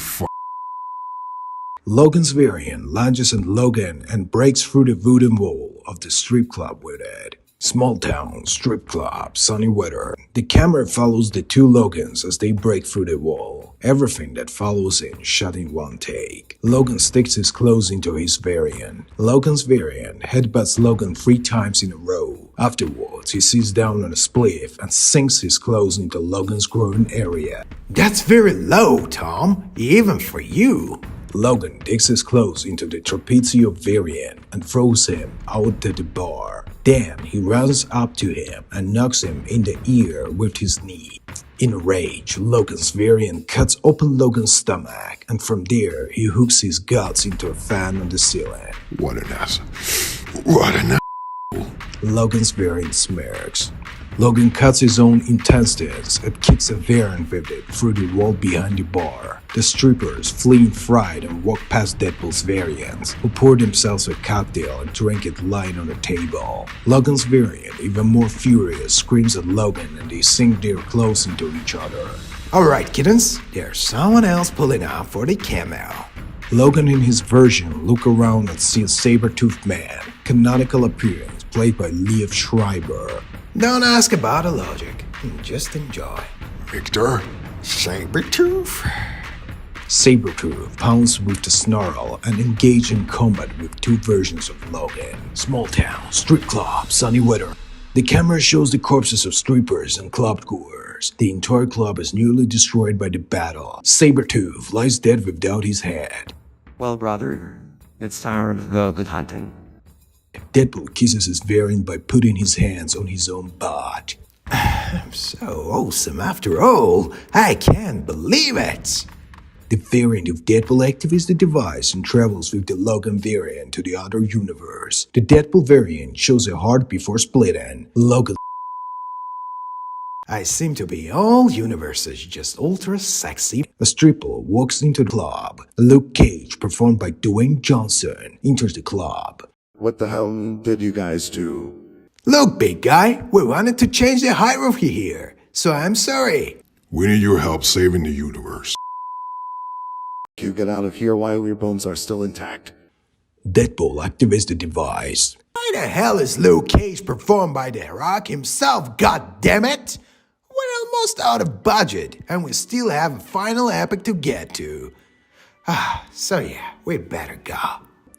Speaker 1: Logan's variant lunges at Logan and breaks through the wooden wall of the strip club with it. Small town, strip club, sunny weather. The camera follows the two Logans as they break through the wall. Everything that follows in shot in one take. Logan sticks his clothes into his variant. Logan's variant headbutts Logan 3 times in a row. Afterwards, he sits down on a spliff and sinks his clothes into Logan's groin area.
Speaker 4: That's very low, Tom, even for you.
Speaker 1: Logan digs his clothes into the trapezio variant and throws him out to the bar. Then he runs up to him and knocks him in the ear with his knee. In a rage, Logan's variant cuts open Logan's stomach, and from there he hooks his guts into a fan on the ceiling.
Speaker 7: What an ass. What an ass.
Speaker 1: Logan's variant smirks. Logan cuts his own intestines and kicks a variant with it through the wall behind the bar. The strippers flee in fright and walk past Deadpool's variants, who pour themselves a cocktail and drink it lying on the table. Logan's variant, even more furious, screams at Logan and they sink their clothes into each other.
Speaker 4: Alright, kittens, there's someone else pulling out for the camel.
Speaker 1: Logan and his version look around and see a saber-toothed man, canonical appearance played by Liev Schreiber.
Speaker 4: Don't ask about the logic, just enjoy.
Speaker 7: Victor?
Speaker 4: Sabretooth?
Speaker 1: Sabretooth pounds with the snarl and engage in combat with 2 versions of Logan. Small town, strip club, sunny weather. The camera shows the corpses of strippers and clubgoers. The entire club is nearly destroyed by the battle. Sabretooth lies dead without his head.
Speaker 12: Well, brother, it's time to go good hunting.
Speaker 1: Deadpool kisses his variant by putting his hands on his own butt.
Speaker 4: I'm so awesome after all. I can't believe it.
Speaker 1: The variant of Deadpool activates the device and travels with the Logan variant to the other universe. The Deadpool variant shows a heart before splitting. Logan.
Speaker 4: I seem to be all universes, just ultra sexy.
Speaker 1: A stripper walks into the club. Luke Cage, performed by Dwayne Johnson, enters the club.
Speaker 5: What the hell did you guys do?
Speaker 4: Look, big guy, we wanted to change the hierarchy here, so I'm sorry.
Speaker 7: We need your help saving the universe.
Speaker 5: You get out of here while your bones are still intact.
Speaker 1: Deadpool activates the device. Why the hell is Luke Cage performed by The Rock himself, god damn it? We're almost out of budget, and we still have a final epic to get to. So yeah, we better go.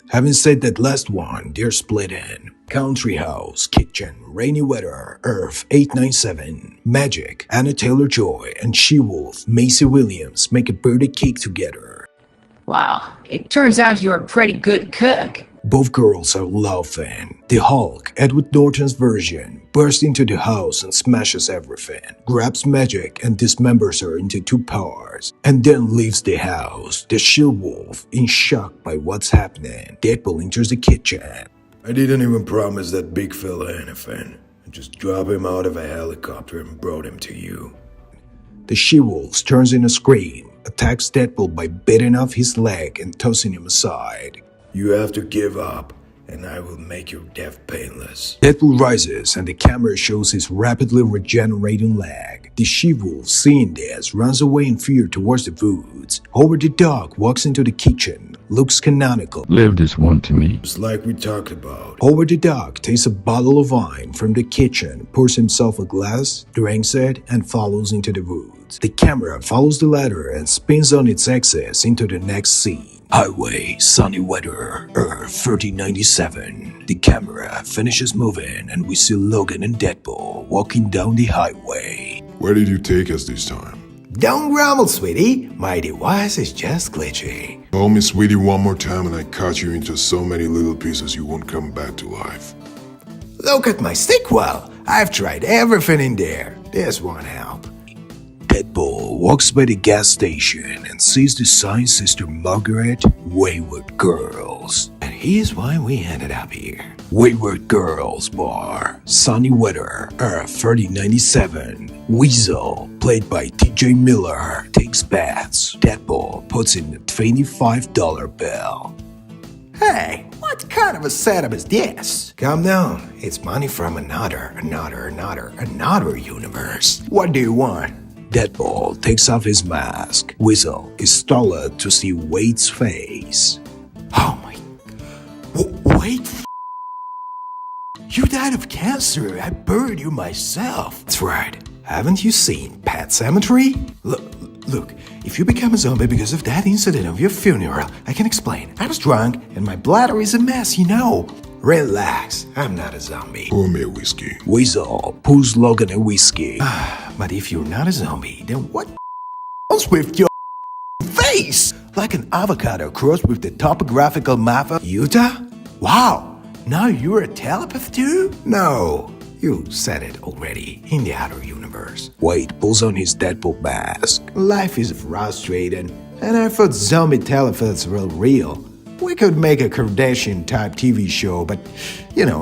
Speaker 1: Having said that last one, they're split in. Country House, Kitchen, Rainy Weather, Earth 897, Magic, Anna Taylor-Joy, and She-Wolf, Macy Williams make a birthday cake together.
Speaker 2: Wow, it turns out you're a pretty good cook.
Speaker 1: Both girls are laughing. The Hulk, Edward Norton's version, bursts into the house and smashes everything, grabs Magic and dismembers her into 2 parts, and then leaves the house. The She-Wolf, in shock by what's happening, Deadpool enters the kitchen. I didn't even promise that big fella anything. I just dropped him out of a helicopter and brought him to you. The She-Wolf turns in a scream, attacks Deadpool by biting off his leg and tossing him aside. You have to give up, and I will make your death painless. Deadpool rises, and the camera shows his rapidly regenerating leg. The She-Wolf, seeing this, runs away in fear towards the woods. Howard the dog walks into the kitchen, looks canonical.
Speaker 6: Leave this one to me.
Speaker 1: Just like we talked about. Howard the dog takes a bottle of wine from the kitchen, pours himself a glass, drinks it, and follows into the woods. The camera follows the ladder and spins on its axis into the next scene. Highway, sunny weather, Earth 3097. The camera finishes moving and we see Logan and Deadpool walking down the highway.
Speaker 7: Where did you take us this time?
Speaker 1: Don't grumble, sweetie. My device is just glitchy.
Speaker 7: Call me sweetie one more time and I cut you into so many little pieces you won't come back to life.
Speaker 1: Look at my stick well. I've tried everything in there. This won't help. Deadpool walks by the gas station and sees the sign Sister Margaret, Wayward Girls. And here's why we ended up here. Wayward Girls Bar, sunny weather, Earth 3097. Weasel, played by TJ Miller, takes baths. Deadpool puts in a $25 bill. Hey, what kind of a setup is this? Calm down. It's money from another universe. What do you want? Deadpool takes off his mask. Weasel is startled to see Wade's face. Oh my... Wade? You died of cancer. I buried you myself. That's right. Haven't you seen Pet Cemetery? Look, if you become a zombie because of that incident of your funeral, I can explain. I was drunk and my bladder is a mess, you know. Relax, I'm not a zombie.
Speaker 7: Pour me a whiskey.
Speaker 1: Weasel pours Logan a whiskey. But if you're not a zombie, then what else with your face? Like an avocado crossed with the topographical map of Utah? Wow, now you're a telepath too? No, you said it already in the other universe. Wade pulls on his Deadpool mask. Life is frustrating, and I thought zombie telepaths were real. We could make a Kardashian-type TV show, but,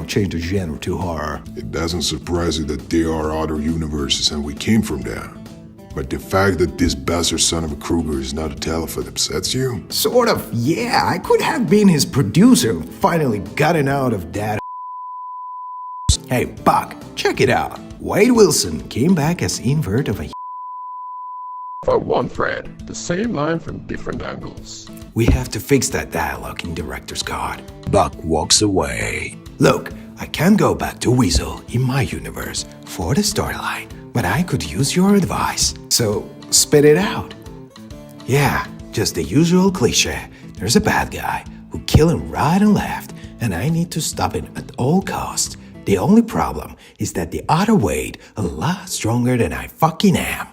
Speaker 1: change the genre to horror.
Speaker 7: It doesn't surprise you that there are other universes and we came from there. But the fact that this bastard son of a Kruger is not a telepath upsets you?
Speaker 1: Sort of, yeah. I could have been his producer, finally gotten out of that. Hey, Buck, check it out. Wade Wilson came back as invert of a...
Speaker 13: For one thread, the same line from different angles.
Speaker 1: We have to fix that dialogue in Director's Cut. Buck walks away. Look, I can't go back to Weasel in my universe for the storyline, but I could use your advice. So, spit it out. Yeah, just the usual cliche. There's a bad guy who kills him right and left, and I need to stop him at all costs. The only problem is that the other Wade a lot stronger than I fucking am.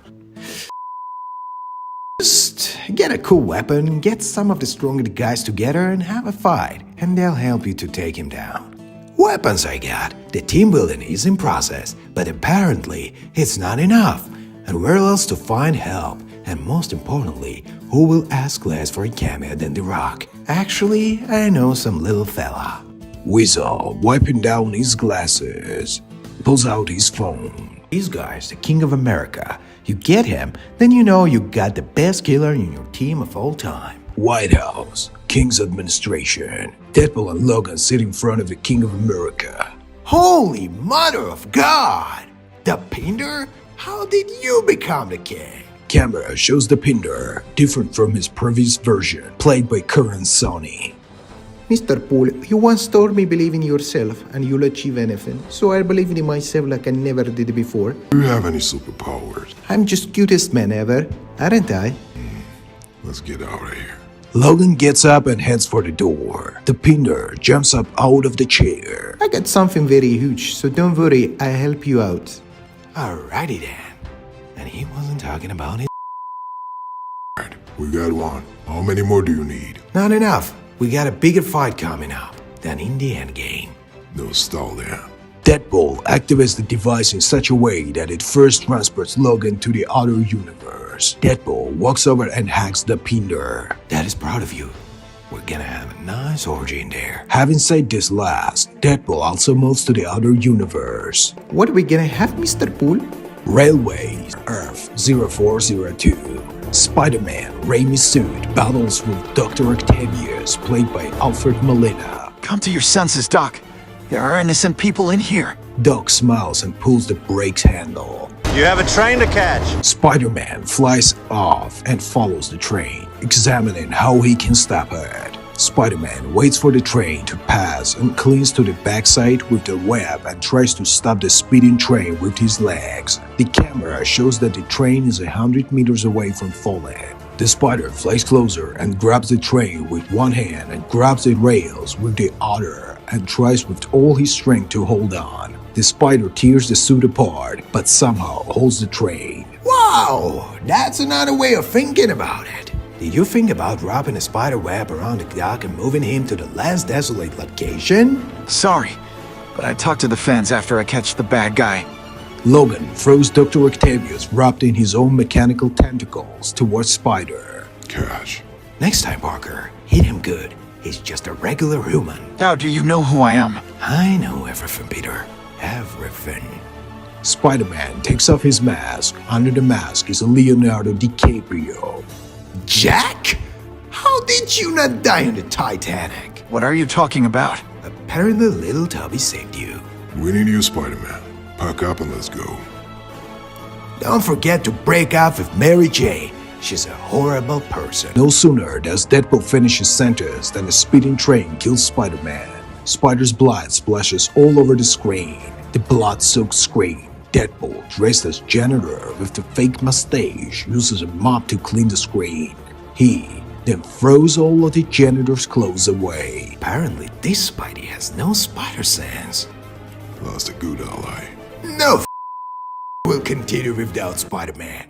Speaker 1: Just get a cool weapon, get some of the stronger guys together and have a fight, and they'll help you to take him down. Weapons I got, the team building is in process, but apparently it's not enough. And where else to find help? And most importantly, who will ask less for a cameo than The Rock? Actually, I know some little fella. Weasel, wiping down his glasses, pulls out his phone. This guy's the king of America. You get him, then you know you got the best killer in your team of all time. White House, King's administration. Deadpool and Logan sit in front of the King of America. Holy Mother of God! The Pinder? How did you become the king? Camera shows the Pinder, different from his previous version, played by current Sony. Mr. Poole, you once told me believe in yourself and you'll achieve anything. So I believe in myself like I never did before.
Speaker 7: Do you have any superpowers?
Speaker 1: I'm just cutest man ever, aren't I?
Speaker 7: Let's get out of here.
Speaker 4: Logan gets up and heads for the door. The Pinder jumps up out of the chair.
Speaker 1: I got something very huge, so don't worry, I'll help you out.
Speaker 3: Alrighty then. And he wasn't talking about it.
Speaker 7: We got one. How many more do you need?
Speaker 3: Not enough. We got a bigger fight coming up than in the endgame.
Speaker 7: No stall there.
Speaker 4: Deadpool activates the device in such a way that it first transports Logan to the other universe. Deadpool walks over and hacks the Pinder.
Speaker 3: Dad is proud of you. We're gonna have a nice orgy in there.
Speaker 4: Having said this last, Deadpool also moves to the other universe.
Speaker 1: What are we gonna have, Mr. Poole?
Speaker 4: Railway, Earth 0402. Spider-Man, Raimi's suit, battles with Dr. Octavius, played by Alfred Molina.
Speaker 11: Come to your senses, Doc. There are innocent people in here.
Speaker 4: Doc smiles and pulls the brakes handle.
Speaker 11: You have a train to catch.
Speaker 4: Spider-Man flies off and follows the train, examining how he can stop it. Spider-Man waits for the train to pass and clings to the backside with the web and tries to stop the speeding train with his legs. The camera shows that the train is 100 meters away from falling. The spider flies closer and grabs the train with one hand and grabs the rails with the other and tries with all his strength to hold on. The spider tears the suit apart but somehow holds the train.
Speaker 3: Wow! That's another way of thinking about it. Did you think about wrapping a spider web around the dock and moving him to the last desolate location?
Speaker 11: Sorry, but I talked to the fans after I catch the bad guy.
Speaker 4: Logan throws Dr. Octavius wrapped in his own mechanical tentacles towards Spider.
Speaker 7: Cash.
Speaker 3: Next time, Parker, hit him good. He's just a regular human.
Speaker 11: How do you know who I am?
Speaker 3: I know everything, Peter. Everything.
Speaker 4: Spider-Man takes off his mask. Under the mask is a Leonardo DiCaprio.
Speaker 3: Jack? How did you not die on the Titanic?
Speaker 11: What are you talking about?
Speaker 3: Apparently little Tubby saved you.
Speaker 7: We need you, Spider-Man. Pack up and let's go.
Speaker 3: Don't forget to break up with Mary Jane. She's a horrible person.
Speaker 4: No sooner does Deadpool finish his sentence than a speeding train kills Spider-Man. Spider's blood splashes all over the screen. The blood-soaked screen. Deadpool, dressed as janitor with the fake mustache, uses a mop to clean the screen. He then throws all of the janitor's clothes away.
Speaker 3: Apparently this Spidey has no spider sense.
Speaker 7: Lost a good ally.
Speaker 3: No we'll continue without Spider-Man.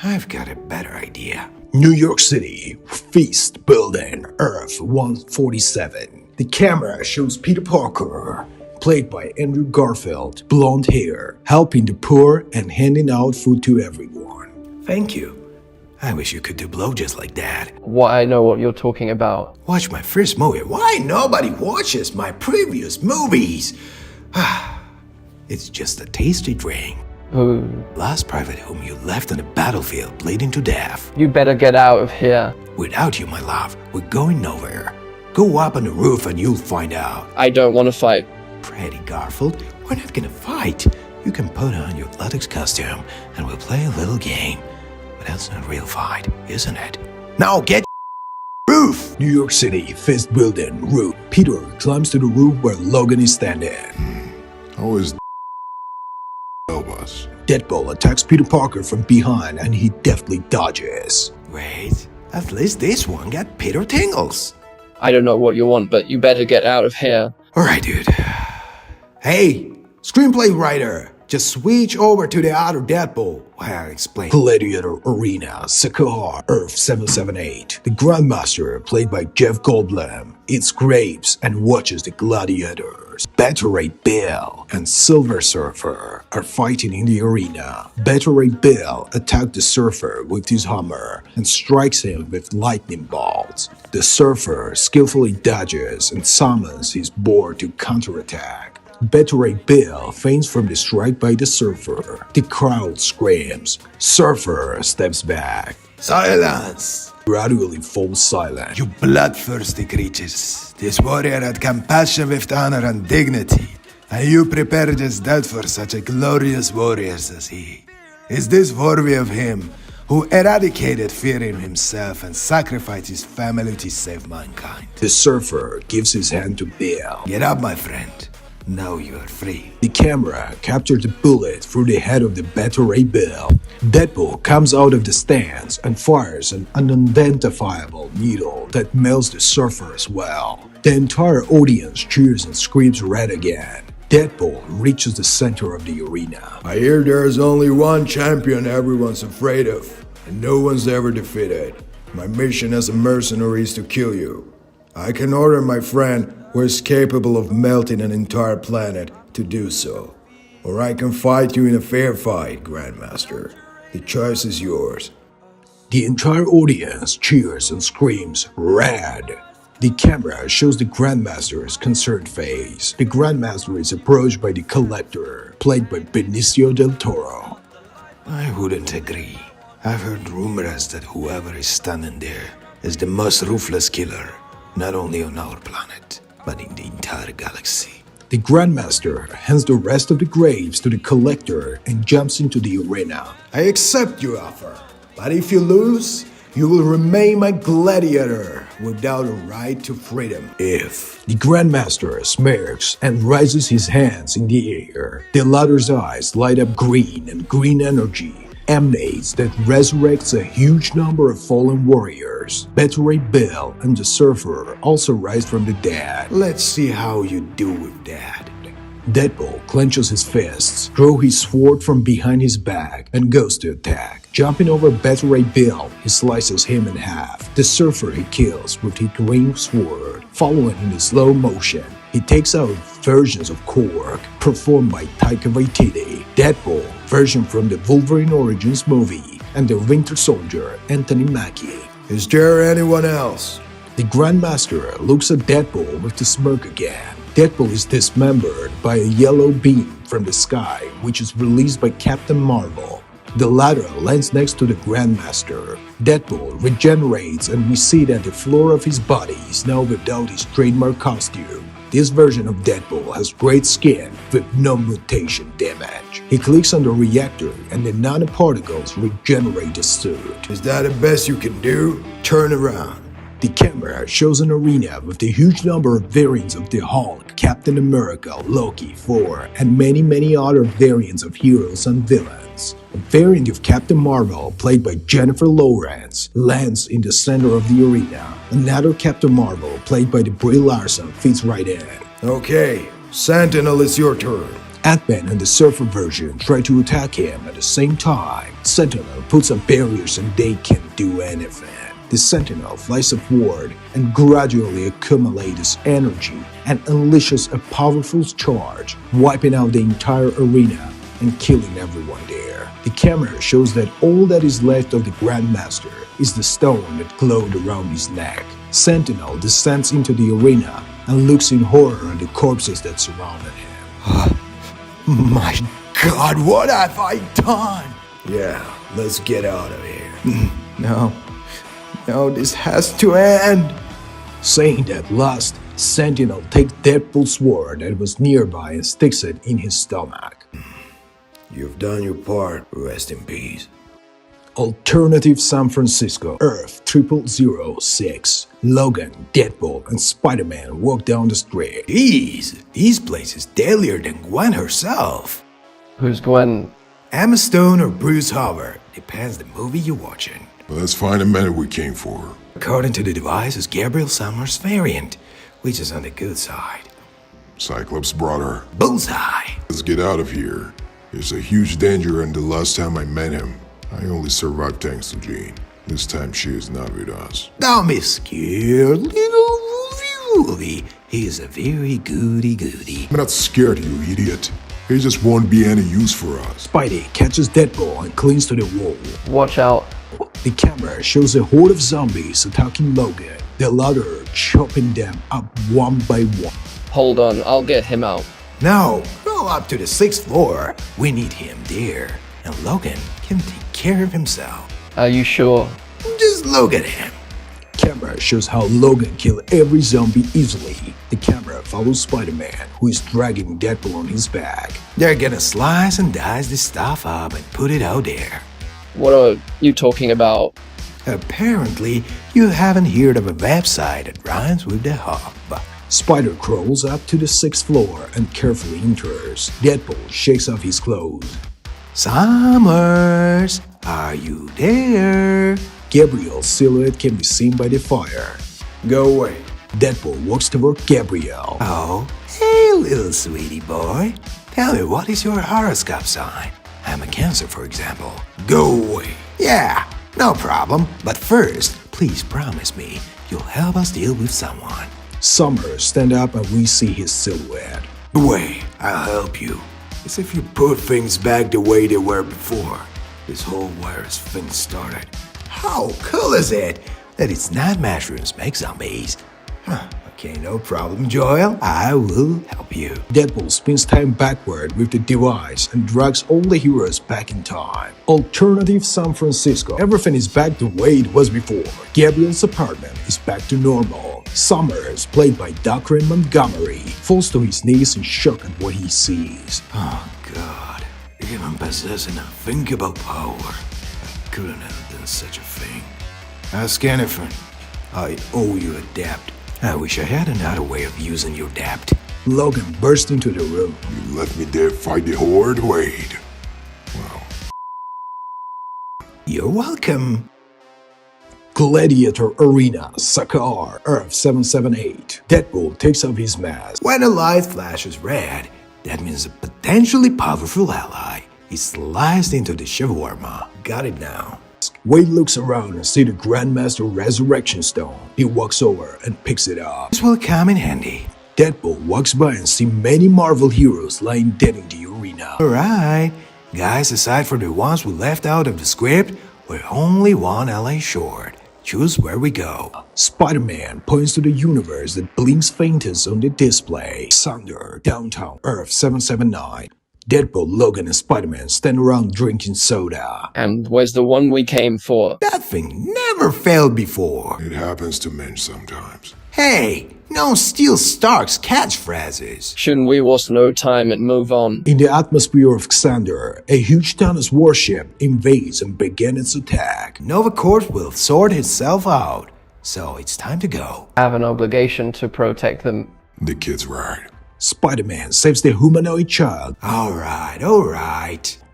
Speaker 3: I've got a better idea.
Speaker 4: New York City, Feast Building, Earth 147. The camera shows Peter Parker, played by Andrew Garfield, blonde hair, helping the poor and handing out food to everyone.
Speaker 3: Thank you. I wish you could do blow just like that.
Speaker 14: I know what you're talking about.
Speaker 3: Watch my first movie. Why nobody watches my previous movies? It's just a tasty drink.
Speaker 14: Who?
Speaker 3: Last private whom you left on the battlefield bleeding to death.
Speaker 14: You better get out of here.
Speaker 3: Without you, my love, we're going nowhere. Go up on the roof and you'll find out.
Speaker 14: I don't want to fight.
Speaker 3: Freddy Garfield, we're not gonna fight. You can put on your latex costume and we'll play a little game. But that's not a real fight, isn't it? Now get roof!
Speaker 4: New York City, Feast Building, roof. Peter climbs to the roof where Logan is standing.
Speaker 7: How is help us?
Speaker 4: Deadpool attacks Peter Parker from behind and he deftly dodges.
Speaker 3: Wait, at least this one got Peter tingles.
Speaker 14: I don't know what you want, but you better get out of here.
Speaker 3: Alright, dude. Hey, screenplay writer, just switch over to the other Deadpool while I explain.
Speaker 4: Gladiator Arena, Sakar, Earth 778. The Grandmaster, played by Jeff Goldblum, eats grapes and watches the gladiators. Beta Ray Bill and Silver Surfer are fighting in the arena. Beta Ray Bill attacks the Surfer with his hammer and strikes him with lightning bolts. The Surfer skillfully dodges and summons his board to counterattack. Beta Ray Bill faints from the strike by the Surfer. The crowd screams. Surfer steps back.
Speaker 3: Silence!
Speaker 4: Gradually falls silent.
Speaker 3: You bloodthirsty creatures. This warrior had compassion with honor and dignity, and you prepared his death for such a glorious warrior as he. Is this worthy of him, who eradicated fear in himself and sacrificed his family to save mankind.
Speaker 1: The Surfer gives his hand to Bill.
Speaker 3: Get up, my friend. Now you are free.
Speaker 1: The camera captures the bullet through the head of the Beta Ray Bill. Deadpool comes out of the stands and fires an unidentifiable needle that melts the Surfer as well. The entire audience cheers and screams red again. Deadpool reaches the center of the arena.
Speaker 3: I hear there's only one champion everyone's afraid of, and no one's ever defeated. My mission as a mercenary is to kill you. I can order my friend, who is capable of melting an entire planet, to do so. Or I can fight you in a fair fight, Grandmaster. The choice is yours.
Speaker 1: The entire audience cheers and screams red. The camera shows the Grandmaster's concerned face. The Grandmaster is approached by the Collector, played by Benicio del Toro.
Speaker 3: I wouldn't agree. I've heard rumors that whoever is standing there is the most ruthless killer, not only on our planet, but in the entire galaxy.
Speaker 1: The Grandmaster hands the rest of the grapes to the Collector and jumps into the arena.
Speaker 3: I accept your offer, but if you lose, you will remain my gladiator without a right to freedom.
Speaker 1: If the Grandmaster smirks and raises his hands in the air, the latter's eyes light up green, and green energy emanates that resurrects a huge number of fallen warriors. Beta Ray Bill and the Surfer also rise from the dead.
Speaker 3: Let's see how you do with that.
Speaker 1: Deadpool clenches his fists, throws his sword from behind his back, and goes to attack. Jumping over Beta Ray Bill, he slices him in half. The Surfer he kills with his green sword. Following in slow motion, he takes out versions of Korg, performed by Taika Waititi, Deadpool, version from the Wolverine Origins movie, and the Winter Soldier, Anthony Mackie.
Speaker 3: Is there anyone else?
Speaker 1: The Grandmaster looks at Deadpool with a smirk again. Deadpool is dismembered by a yellow beam from the sky, which is released by Captain Marvel. The latter lands next to the Grandmaster. Deadpool regenerates, and we see that the floor of his body is now without his trademark costume. This version of Deadpool has great skin with no mutation damage. He clicks on the reactor and the nanoparticles regenerate the suit.
Speaker 3: Is that the best you can do? Turn around.
Speaker 1: The camera shows an arena with a huge number of variants of the Hulk, Captain America, Loki, Thor, and many other variants of heroes and villains. A variant of Captain Marvel, played by Jennifer Lawrence, lands in the center of the arena. Another Captain Marvel, played by Brie Larson, fits right in.
Speaker 3: Okay, Sentinel, it's your turn.
Speaker 1: Ant-Man and the Surfer version try to attack him at the same time. Sentinel puts up barriers and they can't do anything. The Sentinel flies upward and gradually accumulates energy and unleashes a powerful charge, wiping out the entire arena and killing everyone there. The camera shows that all that is left of the Grandmaster is the stone that glowed around his neck. Sentinel descends into the arena and looks in horror at the corpses that surrounded him.
Speaker 3: My God, what have I done? Yeah, let's get out of here. No, this has to end.
Speaker 1: Saying that last, Sentinel takes Deadpool's sword that was nearby and sticks it in his stomach.
Speaker 3: You've done your part. Rest in peace.
Speaker 1: Alternative San Francisco, Earth 0006. Logan, Deadpool, and Spider-Man walk down the street.
Speaker 3: This place is deadlier than Gwen herself.
Speaker 14: Who's Gwen?
Speaker 3: Emma Stone or Bruce Howard. Depends the movie you're watching.
Speaker 7: Let's find the man we came for.
Speaker 3: According to the device, it's Gabriel Summers' variant, which is on the good side.
Speaker 7: Cyclops' brother.
Speaker 3: Bullseye!
Speaker 7: Let's get out of here. There's a huge danger, and the last time I met him, I only survived thanks to Jean. This time she is not with us.
Speaker 3: Don't be scared, little Wolvie. He is a very goody.
Speaker 7: I'm not scared, you idiot. He just won't be any use for us.
Speaker 1: Spidey catches Deadpool and clings to the wall.
Speaker 14: Watch out.
Speaker 1: The camera shows a horde of zombies attacking Logan, the latter chopping them up one by one.
Speaker 14: Hold on, I'll get him out.
Speaker 3: No, go up to the 6th floor. We need him there, and Logan can take care of himself.
Speaker 14: Are you sure?
Speaker 3: Just look at him.
Speaker 1: Camera shows how Logan killed every zombie easily. The camera follows Spider-Man, who is dragging Deadpool on his back.
Speaker 3: They're gonna slice and dice this stuff up and put it out there.
Speaker 14: What are you talking about?
Speaker 4: Apparently, you haven't heard of a website that rhymes with the hub.
Speaker 1: Spider crawls up to the 6th floor and carefully enters. Deadpool shakes off his clothes.
Speaker 4: Summers, are you there?
Speaker 1: Gabriel's silhouette can be seen by the fire.
Speaker 3: Go away.
Speaker 1: Deadpool walks toward Gabriel.
Speaker 4: Oh, hey, little sweetie boy. Tell me, what is your horoscope sign? I'm a Cancer, for example.
Speaker 3: Go away.
Speaker 4: Yeah, no problem. But first, please promise me you'll help us deal with someone.
Speaker 1: Summers stand up and we see his silhouette.
Speaker 3: Wait, I'll help you. It's if you put things back the way they were before. This whole virus thing started.
Speaker 4: How cool is it that it's not mushrooms make zombies? Huh. Okay, no problem, Joel. I will help you.
Speaker 1: Deadpool spins time backward with the device and drags all the heroes back in time. Alternative San Francisco. Everything is back the way it was before. Gabriel's apartment is back to normal. Summers, played by Dr. Montgomery, falls to his knees in shock at what he sees.
Speaker 3: Oh God, even possessing a think about power. I couldn't have done such a thing. Ask anything. I owe you a debt.
Speaker 4: I wish I had another way of using your debt.
Speaker 1: Logan burst into the room.
Speaker 7: You left me there fight the Horde, Wade. Well,
Speaker 4: you're welcome.
Speaker 1: Gladiator Arena, Sakar, Earth 778. Deadpool takes off his mask.
Speaker 4: When a light flashes red, that means a potentially powerful ally is sliced into the shawarma. Got it now.
Speaker 1: Wade looks around and sees the Grandmaster Resurrection Stone. He walks over and picks it up.
Speaker 4: This will come in handy.
Speaker 1: Deadpool walks by and sees many Marvel heroes lying dead in the arena.
Speaker 4: Alright, guys, aside from the ones we left out of the script, we're only one ally short. Choose where we go.
Speaker 1: Spider-Man points to the universe that blinks faintest on the display. Xandar, downtown, Earth 779. Deadpool, Logan, and Spider-Man stand around drinking soda.
Speaker 14: And where's the one we came for?
Speaker 4: That thing never failed before.
Speaker 7: It happens to men sometimes.
Speaker 4: Hey, no steal Stark's catchphrases.
Speaker 14: Shouldn't we waste no time and move on?
Speaker 1: In the atmosphere of Xandar, a huge Thanos warship invades and begins its attack.
Speaker 4: Nova Corps will sort itself out, so it's time to go.
Speaker 14: I have an obligation to protect them.
Speaker 7: The kid's right.
Speaker 1: Spider-Man saves the humanoid child.
Speaker 4: Alright.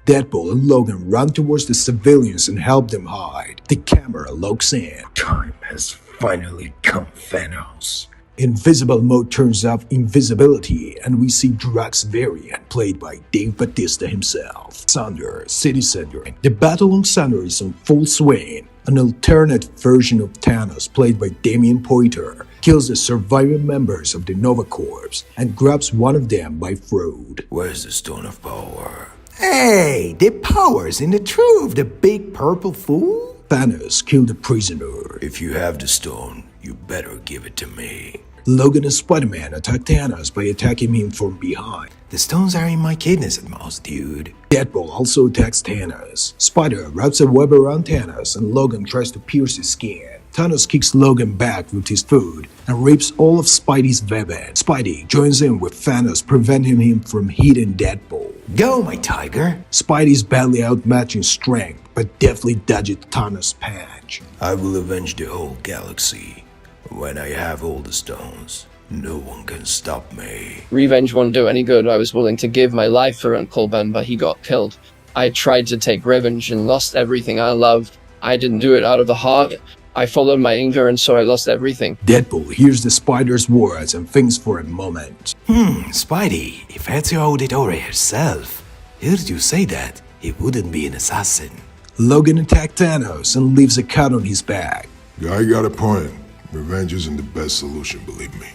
Speaker 1: Deadpool and Logan run towards the civilians and help them hide. The camera locks in.
Speaker 3: Time has finally come, Thanos.
Speaker 1: Invisible mode turns off invisibility and we see Drax variant played by Dave Bautista himself. Xandar, City Center. The battle on Xandar is in full swing. An alternate version of Thanos played by Damian Poiter kills the surviving members of the Nova Corps and grabs one of them by throat.
Speaker 3: Where's the Stone of Power?
Speaker 4: Hey, the power's in the truth, the big purple fool.
Speaker 1: Thanos killed the prisoner.
Speaker 3: If you have the stone, you better give it to me.
Speaker 1: Logan and Spider-Man attack Thanos by attacking him from behind.
Speaker 4: The stones are in my kidneys at most, dude.
Speaker 1: Deadpool also attacks Thanos. Spider wraps a web around Thanos and Logan tries to pierce his skin. Thanos kicks Logan back with his foot and rips all of Spidey's weapon. Spidey joins in with Thanos, preventing him from hitting Deadpool.
Speaker 4: Go, my tiger!
Speaker 1: Spidey's badly outmatched in strength, but deftly dodges Thanos' punch.
Speaker 3: I will avenge the whole galaxy. When I have all the stones, no one can stop me.
Speaker 14: Revenge won't do any good. I was willing to give my life for Uncle Ben, but he got killed. I tried to take revenge and lost everything I loved. I didn't do it out of the heart. I followed my anger and so I lost everything.
Speaker 1: Deadpool hears the Spider's words and thinks for a moment.
Speaker 4: Spidey, if Ezio did it herself, heard you say that, he wouldn't be an assassin.
Speaker 1: Logan attacked Thanos and leaves a cut on his back.
Speaker 7: Guy got a point. Revenge isn't the best solution, believe me.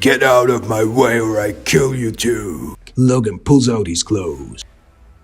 Speaker 3: Get out of my way or I kill you too.
Speaker 1: Logan pulls out his clothes.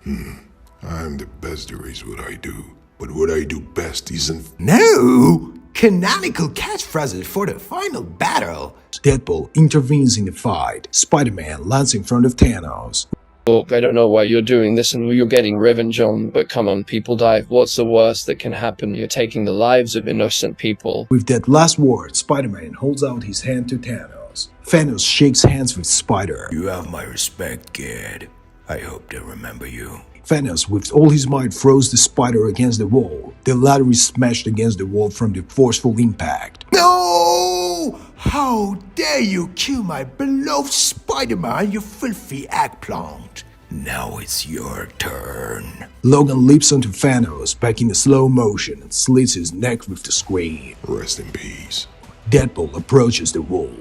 Speaker 7: I'm the best there is what I do. But what I do best isn't...
Speaker 4: No! Canonical catchphrases for the final battle.
Speaker 1: Deadpool intervenes in the fight. Spider-Man lands in front of Thanos.
Speaker 14: Look, I don't know why you're doing this and who you're getting revenge on, but come on, people die. What's the worst that can happen? You're taking the lives of innocent people.
Speaker 1: With that last word, Spider-Man holds out his hand to Thanos. Thanos shakes hands with Spider.
Speaker 3: You have my respect, kid.
Speaker 1: I hope they remember you.
Speaker 15: Thanos, with all his might, throws the spider against the wall. The latter is smashed against the wall from the forceful impact.
Speaker 1: No! How dare you kill my beloved Spider-Man, you filthy eggplant! Now it's your turn.
Speaker 15: Logan leaps onto Thanos, back in slow motion, and slits his neck with the screen.
Speaker 7: Rest in peace.
Speaker 15: Deadpool approaches the wall.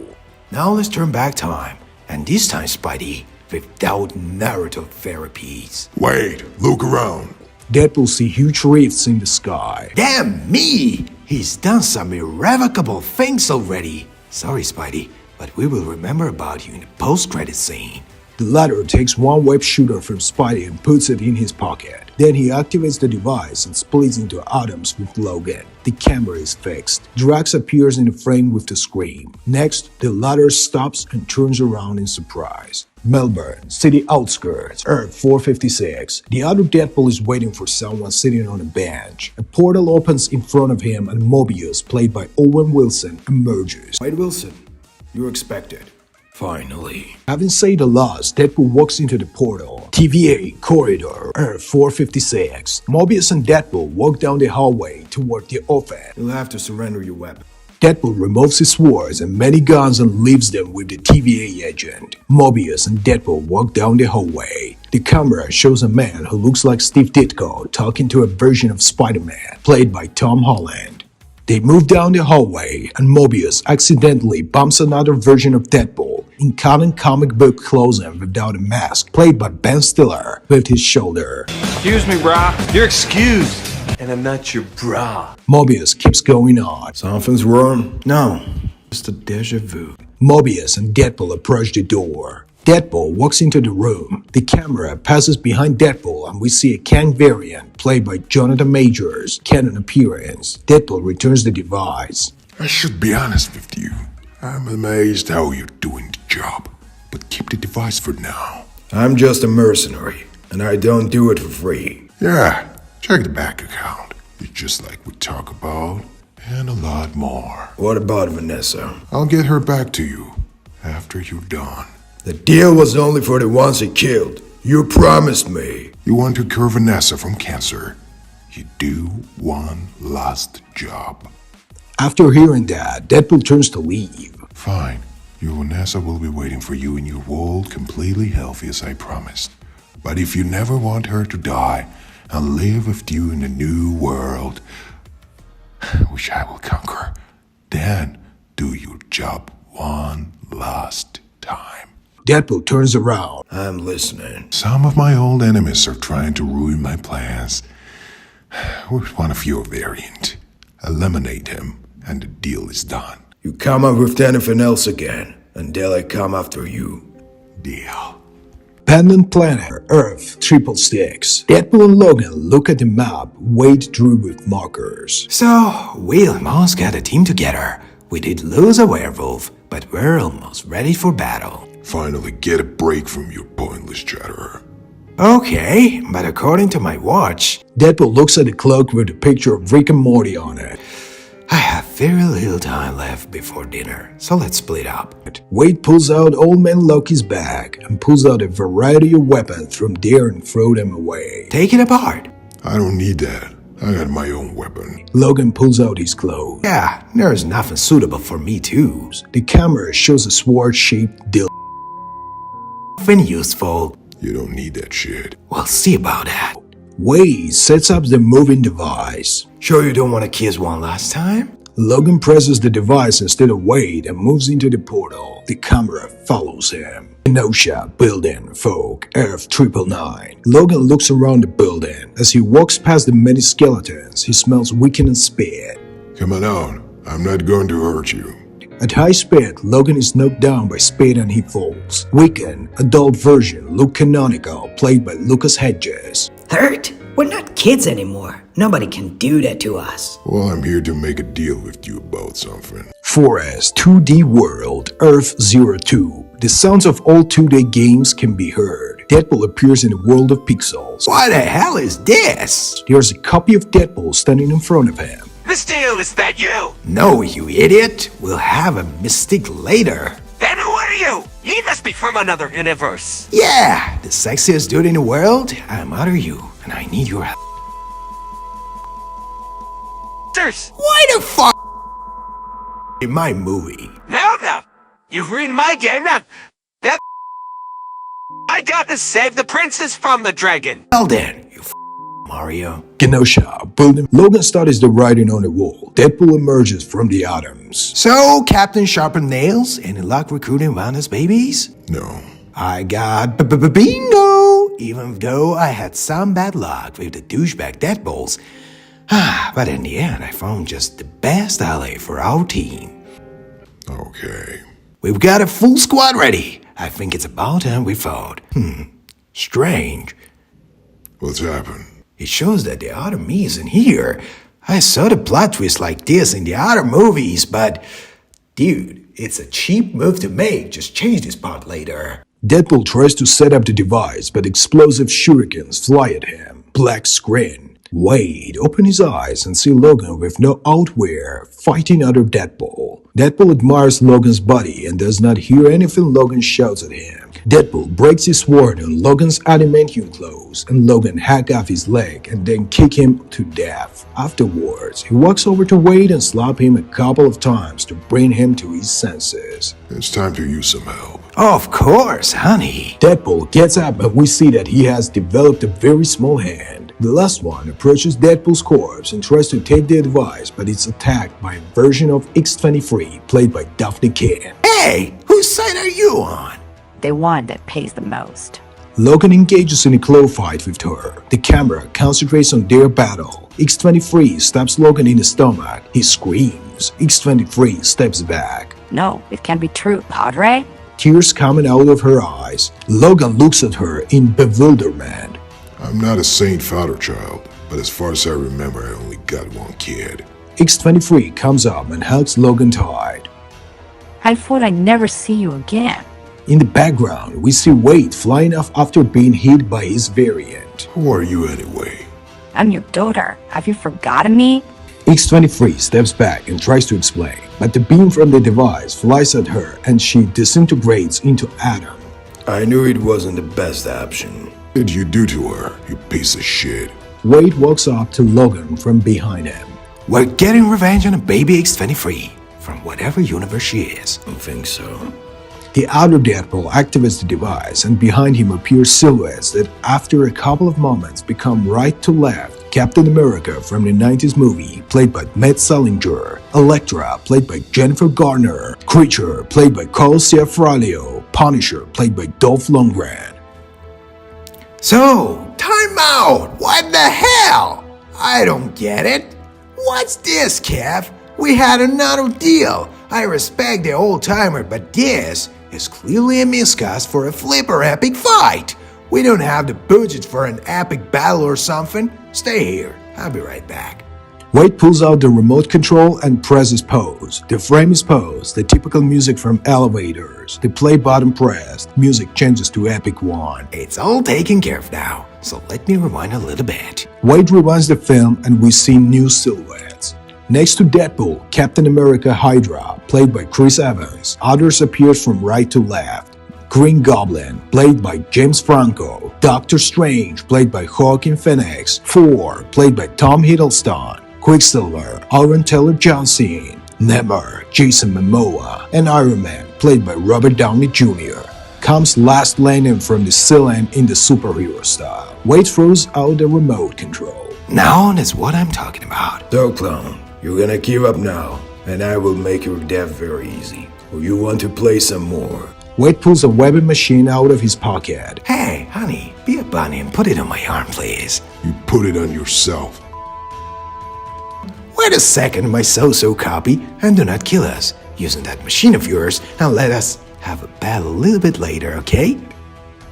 Speaker 1: Now let's turn back time, and this time, Spidey, without narrative therapies.
Speaker 7: Wait, look around.
Speaker 15: Deadpool sees huge rifts in the sky.
Speaker 1: Damn me! He's done some irrevocable things already. Sorry, Spidey, but we will remember about you in the post-credit scene.
Speaker 15: The latter takes one web shooter from Spidey and puts it in his pocket. Then he activates the device and splits into atoms with Logan. The camera is fixed. Drax appears in the frame with the scream. Next, the latter stops and turns around in surprise. Melbourne, city outskirts, Earth 456. The other Deadpool is waiting for someone sitting on a bench. A portal opens in front of him and Mobius, played by Owen Wilson, emerges.
Speaker 1: Wait, Wilson, you're expected. Finally.
Speaker 15: Having said the last, Deadpool walks into the portal. TVA, corridor, Earth 456. Mobius and Deadpool walk down the hallway toward the office.
Speaker 1: You'll have to surrender your weapon.
Speaker 15: Deadpool removes his swords and many guns and leaves them with the TVA agent. Mobius and Deadpool walk down the hallway. The camera shows a man who looks like Steve Ditko talking to a version of Spider-Man, played by Tom Holland. They move down the hallway, and Mobius accidentally bumps another version of Deadpool in canon comic book closing without a mask, played by Ben Stiller, with his shoulder.
Speaker 11: Excuse me, brah. You're excused. And I'm not your brah.
Speaker 15: Mobius keeps going on.
Speaker 1: Something's wrong? No, just a déjà vu.
Speaker 15: Mobius and Deadpool approach the door. Deadpool walks into the room. The camera passes behind Deadpool and we see a Kang variant, played by Jonathan Majors, canon appearance. Deadpool returns the device.
Speaker 7: I should be honest with you. I'm amazed how you're doing the job. But keep the device for now.
Speaker 1: I'm just a mercenary, and I don't do it for free.
Speaker 7: Yeah, check the bank account. It's just like we talk about, and a lot more.
Speaker 1: What about Vanessa?
Speaker 7: I'll get her back to you after you're done.
Speaker 1: The deal was only for the ones he killed. You promised me.
Speaker 7: You want to cure Vanessa from cancer. You do one last job.
Speaker 15: After hearing that, Deadpool turns to leave.
Speaker 7: Fine. Your Vanessa will be waiting for you in your world, completely healthy as I promised. But if you never want her to die and live with you in a new world, which I will conquer, then do your job one last time.
Speaker 15: Deadpool turns around.
Speaker 1: I'm listening.
Speaker 7: Some of my old enemies are trying to ruin my plans. With one of your variant. Eliminate him, and the deal is done.
Speaker 1: You come up with anything else again, and then I come after you.
Speaker 7: Deal.
Speaker 15: Pendant Planet, Earth 666. Deadpool and Logan look at the map Wade drew with markers.
Speaker 3: So, we almost got a team together. We did lose a werewolf, but we're almost ready for battle.
Speaker 7: Finally get a break from your pointless chatter.
Speaker 3: Okay, but according to my watch,
Speaker 15: Deadpool looks at the cloak with a picture of Rick and Morty on it.
Speaker 3: I have very little time left before dinner, so let's split up.
Speaker 15: Wade pulls out Old Man Loki's bag and pulls out a variety of weapons from there and throw them away.
Speaker 3: Take it apart.
Speaker 7: I don't need that. I got my own weapon.
Speaker 15: Logan pulls out his clothes.
Speaker 3: Yeah, there's nothing suitable for me too.
Speaker 15: The camera shows a sword-shaped dildo.
Speaker 3: Nothing useful.
Speaker 7: You don't need that shit.
Speaker 3: We'll see about that.
Speaker 15: Wade sets up the moving device.
Speaker 3: Sure you don't want to kiss one last time?
Speaker 15: Logan presses the device instead of Wade and moves into the portal. The camera follows him. Kenosha, building, folk, Earth 999. Logan looks around the building. As he walks past the many skeletons, he smells weakened and spit.
Speaker 7: Come on out. I'm not going to hurt you.
Speaker 15: At high speed, Logan is knocked down by Spade and he falls. Weakened, adult version, Luke Canonical, played by Lucas Hedges.
Speaker 16: Hurt? We're not kids anymore. Nobody can do that to us.
Speaker 7: Well, I'm here to make a deal with you about something.
Speaker 15: Forest 2D World, Earth 02. The sounds of all 2D games can be heard. Deadpool appears in a world of pixels.
Speaker 3: What the hell is this?
Speaker 15: There's a copy of Deadpool standing in front of him.
Speaker 12: Mysterio, is that you?
Speaker 3: No, you idiot. We'll have a mistake later.
Speaker 12: Then who are you?
Speaker 11: He must be from another universe.
Speaker 1: Yeah, the sexiest dude in the world. I'm out of you, and I need your help. Why the fuck in my movie?
Speaker 11: Now, you've ruined my game. Now, that I got to save the princess from the dragon.
Speaker 1: Well then, you Mario.
Speaker 15: Genosha, building. Logan studies the writing on the wall. Deadpool emerges from the atoms.
Speaker 1: So, Captain Sharpen Nails, any luck recruiting Vanda's babies?
Speaker 7: No.
Speaker 1: I got bingo! Even though I had some bad luck with the douchebag Deadpools. But in the end, I found just the best ally for our team.
Speaker 7: Okay.
Speaker 1: We've got a full squad ready. I think it's about time we fought. Strange.
Speaker 7: What's happened?
Speaker 1: It shows that the other me isn't here. I saw the plot twist like this in the other movies, but... Dude, it's a cheap move to make. Just change this part later.
Speaker 15: Deadpool tries to set up the device, but explosive shurikens fly at him. Black screen. Wade opens his eyes and see Logan with no outwear fighting other Deadpool. Deadpool admires Logan's body and does not hear anything Logan shouts at him. Deadpool breaks his sword on Logan's adamantium clothes, and Logan hack off his leg and then kick him to death. Afterwards, he walks over to Wade and slaps him a couple of times to bring him to his senses.
Speaker 7: It's time to use some help.
Speaker 1: Of course, honey.
Speaker 15: Deadpool gets up and we see that he has developed a very small hand. The last one approaches Deadpool's corpse and tries to take the device, but it's attacked by a version of X-23 played by Daphne King.
Speaker 1: Hey, whose side are you on?
Speaker 9: The one that pays the most.
Speaker 15: Logan engages in a claw fight with her. The camera concentrates on their battle. X-23 stabs Logan in the stomach. He screams. X-23 steps back.
Speaker 9: No, it can't be true, Padre.
Speaker 15: Tears coming out of her eyes. Logan looks at her in bewilderment.
Speaker 7: I'm not a saint father child, but as far as I remember, I only got one kid.
Speaker 15: X-23 comes up and hugs Logan tight.
Speaker 9: I thought I'd never see you again.
Speaker 15: In the background, we see Wade flying off after being hit by his variant.
Speaker 7: Who are you anyway?
Speaker 9: I'm your daughter. Have you forgotten me?
Speaker 15: X-23 steps back and tries to explain, but the beam from the device flies at her and she disintegrates into atom.
Speaker 1: I knew it wasn't the best option.
Speaker 7: What did you do to her, you piece of shit?
Speaker 15: Wade walks up to Logan from behind him.
Speaker 1: We're getting revenge on a baby X-23, from whatever universe she is. I think so.
Speaker 15: The other Deadpool activates the device, and behind him appear silhouettes that after a couple of moments become right to left. Captain America from the 90s movie, played by Matt Salinger. Elektra, played by Jennifer Garner. Creature, played by Carl Ciafraglio. Punisher, played by Dolph Lundgren.
Speaker 1: So, time out! What the hell? I don't get it. What's this, Kev? We had another deal. I respect the old-timer, but this is clearly a miscast for a flipper epic fight. We don't have the budget for an epic battle or something. Stay here. I'll be right back.
Speaker 15: Wade pulls out the remote control and presses pause. The frame is paused, the typical music from elevators. The play button pressed, music changes to epic one.
Speaker 1: It's all taken care of now, so let me rewind a little bit.
Speaker 15: Wade rewinds the film and we see new silhouettes. Next to Deadpool, Captain America Hydra, played by Chris Evans. Others appear from right to left. Green Goblin, played by James Franco. Doctor Strange, played by Joaquin Phoenix. Thor, played by Tom Hiddleston. Quicksilver, Aaron Taylor-Johnson. Namor, Jason Momoa. And Iron Man, played by Robert Downey Jr. Comes last landing from the ceiling in the superhero style. Wade throws out the remote control.
Speaker 1: Now that's what I'm talking about. So, clown, you're gonna give up now, and I will make your death very easy. Or you want to play some more?
Speaker 15: Wade pulls a weapon machine out of his pocket.
Speaker 1: Hey, honey, be a bunny and put it on my arm, please.
Speaker 7: You put it on yourself.
Speaker 1: Wait a second, my so-so copy, and do not kill us. Using that machine of yours, and let us have a battle a little bit later, okay?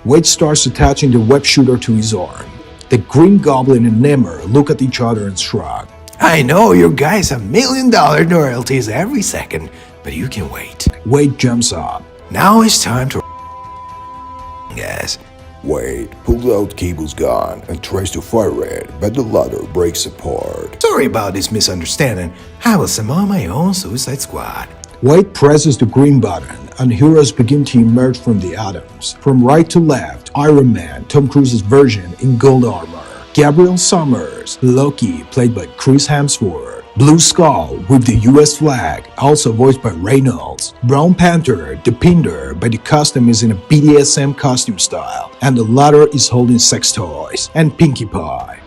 Speaker 15: Wade starts attaching the web shooter to his arm. The Green Goblin and Namor look at each other and shrug.
Speaker 1: I know you guys have $1 million royalties every second, but you can wait.
Speaker 15: Wade jumps up.
Speaker 1: Now it's time to guys.
Speaker 7: Wade pulls out Cable's gun and tries to fire it, but the latter breaks apart.
Speaker 1: Sorry about this misunderstanding. I was on my own Suicide Squad.
Speaker 15: Wade presses the green button, and heroes begin to emerge from the atoms. From right to left, Iron Man, Tom Cruise's version in gold armor. Gabriel Summers, Loki, played by Chris Hemsworth. Blue Skull, with the US flag, also voiced by Reynolds. Brown Panther, the Pinder, but the costume is in a BDSM costume style, and the latter is holding sex toys. And Pinkie Pie.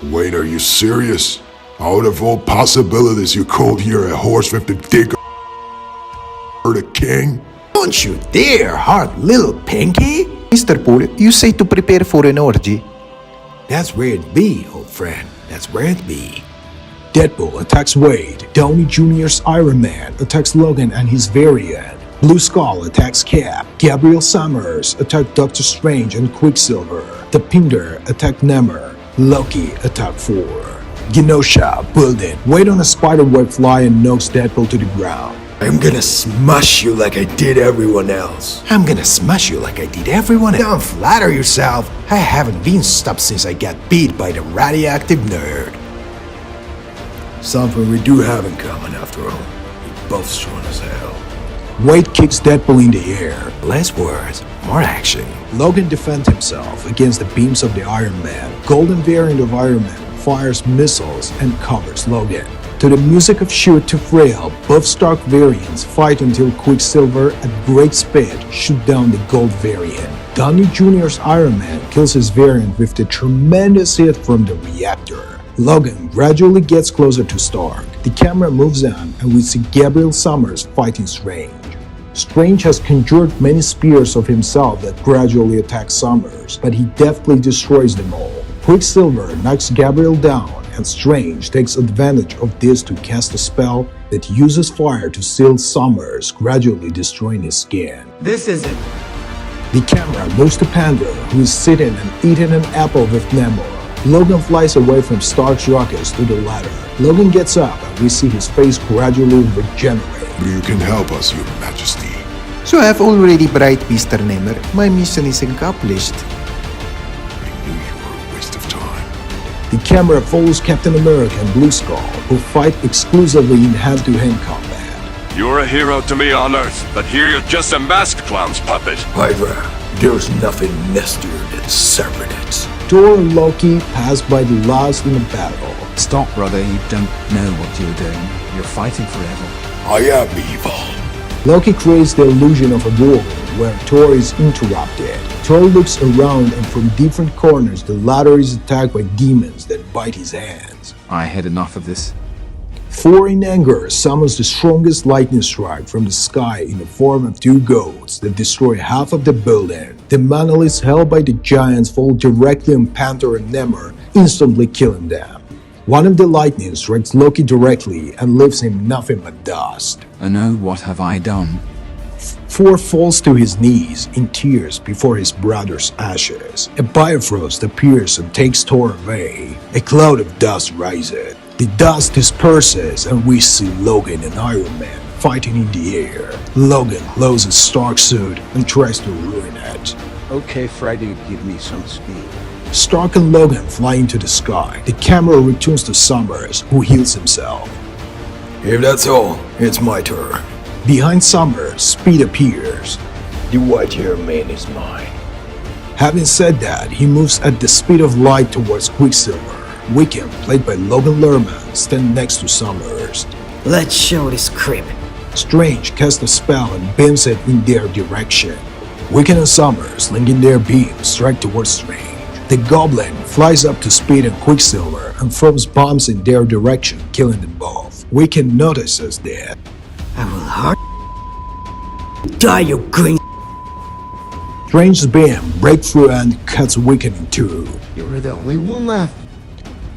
Speaker 7: Wait, are you serious? Out of all possibilities, you called here a horse with the dick or the king?
Speaker 1: Don't you dare, hard little Pinky!
Speaker 4: Mr. Poole, you say to prepare for an orgy.
Speaker 1: That's where it be, old friend. That's where it be.
Speaker 15: Deadpool attacks Wade. Downey Jr.'s Iron Man attacks Logan and his variant. Blue Skull attacks Cap. Gabriel Summers attacks Doctor Strange and Quicksilver. The Pinder attacked Namor. Loki attacked Thor. Genosha, building. Wade on a spiderweb fly and knocks Deadpool to the ground.
Speaker 1: I'm gonna smash you like I did everyone else. I'm gonna smash you like I did everyone else. Don't flatter yourself. I haven't been stopped since I got beat by the radioactive nerd. Something we do have in common after all. We're both strong as hell.
Speaker 15: Wade kicks Deadpool in the air.
Speaker 1: Less words, more action.
Speaker 15: Logan defends himself against the beams of the Iron Man. Golden variant of Iron Man fires missiles and covers Logan. To the music of Shoot to Frail, both Stark variants fight until Quicksilver at great speed shoot down the Gold variant. Downey Jr.'s Iron Man kills his variant with a tremendous hit from the reactor. Logan gradually gets closer to Stark. The camera moves on and we see Gabriel Summers fighting Strange. Strange has conjured many spears of himself that gradually attack Summers, but he deftly destroys them all. Quicksilver knocks Gabriel down, and Strange takes advantage of this to cast a spell that uses fire to seal Summers, gradually destroying his skin.
Speaker 11: This isn't.
Speaker 15: The camera moves to Panda, who is sitting and eating an apple with Namor. Logan flies away from Stark's rockets to the ladder. Logan gets up and we see his face gradually regenerate.
Speaker 7: You can help us, Your Majesty.
Speaker 4: So I've already bribed Mr. Namor. My mission is accomplished.
Speaker 15: The camera follows Captain America and Blue Skull, who fight exclusively in hand-to-hand combat.
Speaker 17: You're a hero to me on Earth, but here you're just a masked clown's puppet.
Speaker 1: Hydra, there's nothing nastier than subordinates.
Speaker 15: Thor and Loki pass by the last in the battle.
Speaker 18: Stop, brother, you don't know what you're doing. You're fighting forever.
Speaker 1: I am evil.
Speaker 15: Loki creates the illusion of a world where Thor is interrupted. Thor looks around and from different corners the latter is attacked by demons that bite his hands.
Speaker 18: I had enough of this.
Speaker 15: Thor in anger summons the strongest lightning strike from the sky in the form of two goats that destroy half of the building. The monoliths held by the giants fall directly on Panther and Namor, instantly killing them. One of the lightning strikes Loki directly and leaves him nothing but dust.
Speaker 18: Oh no, what have I done?
Speaker 15: Thor falls to his knees in tears before his brother's ashes. A Bifrost appears and takes Thor away. A cloud of dust rises. The dust disperses and we see Logan and Iron Man fighting in the air. Logan loses Stark's suit and tries to ruin it.
Speaker 18: Okay, Freddy, give me some speed.
Speaker 15: Stark and Logan fly into the sky. The camera returns to Summers, who heals himself.
Speaker 1: If that's all, it's my turn.
Speaker 15: Behind Summers, Speed appears.
Speaker 1: The white-haired man is mine.
Speaker 15: Having said that, he moves at the speed of light towards Quicksilver. Wiccan, played by Logan Lerman, stands next to Summers.
Speaker 16: Let's show this creep.
Speaker 15: Strange casts a spell and beams it in their direction. Wiccan and Summers, linking their beams, strike towards Strange. The Goblin flies up to Speed and Quicksilver and throws bombs in their direction, killing them both. Wiccan notices that.
Speaker 16: I will hard die, you green.
Speaker 15: Strange's beam breaks through and cuts Wiccan in two.
Speaker 13: You're the only one left.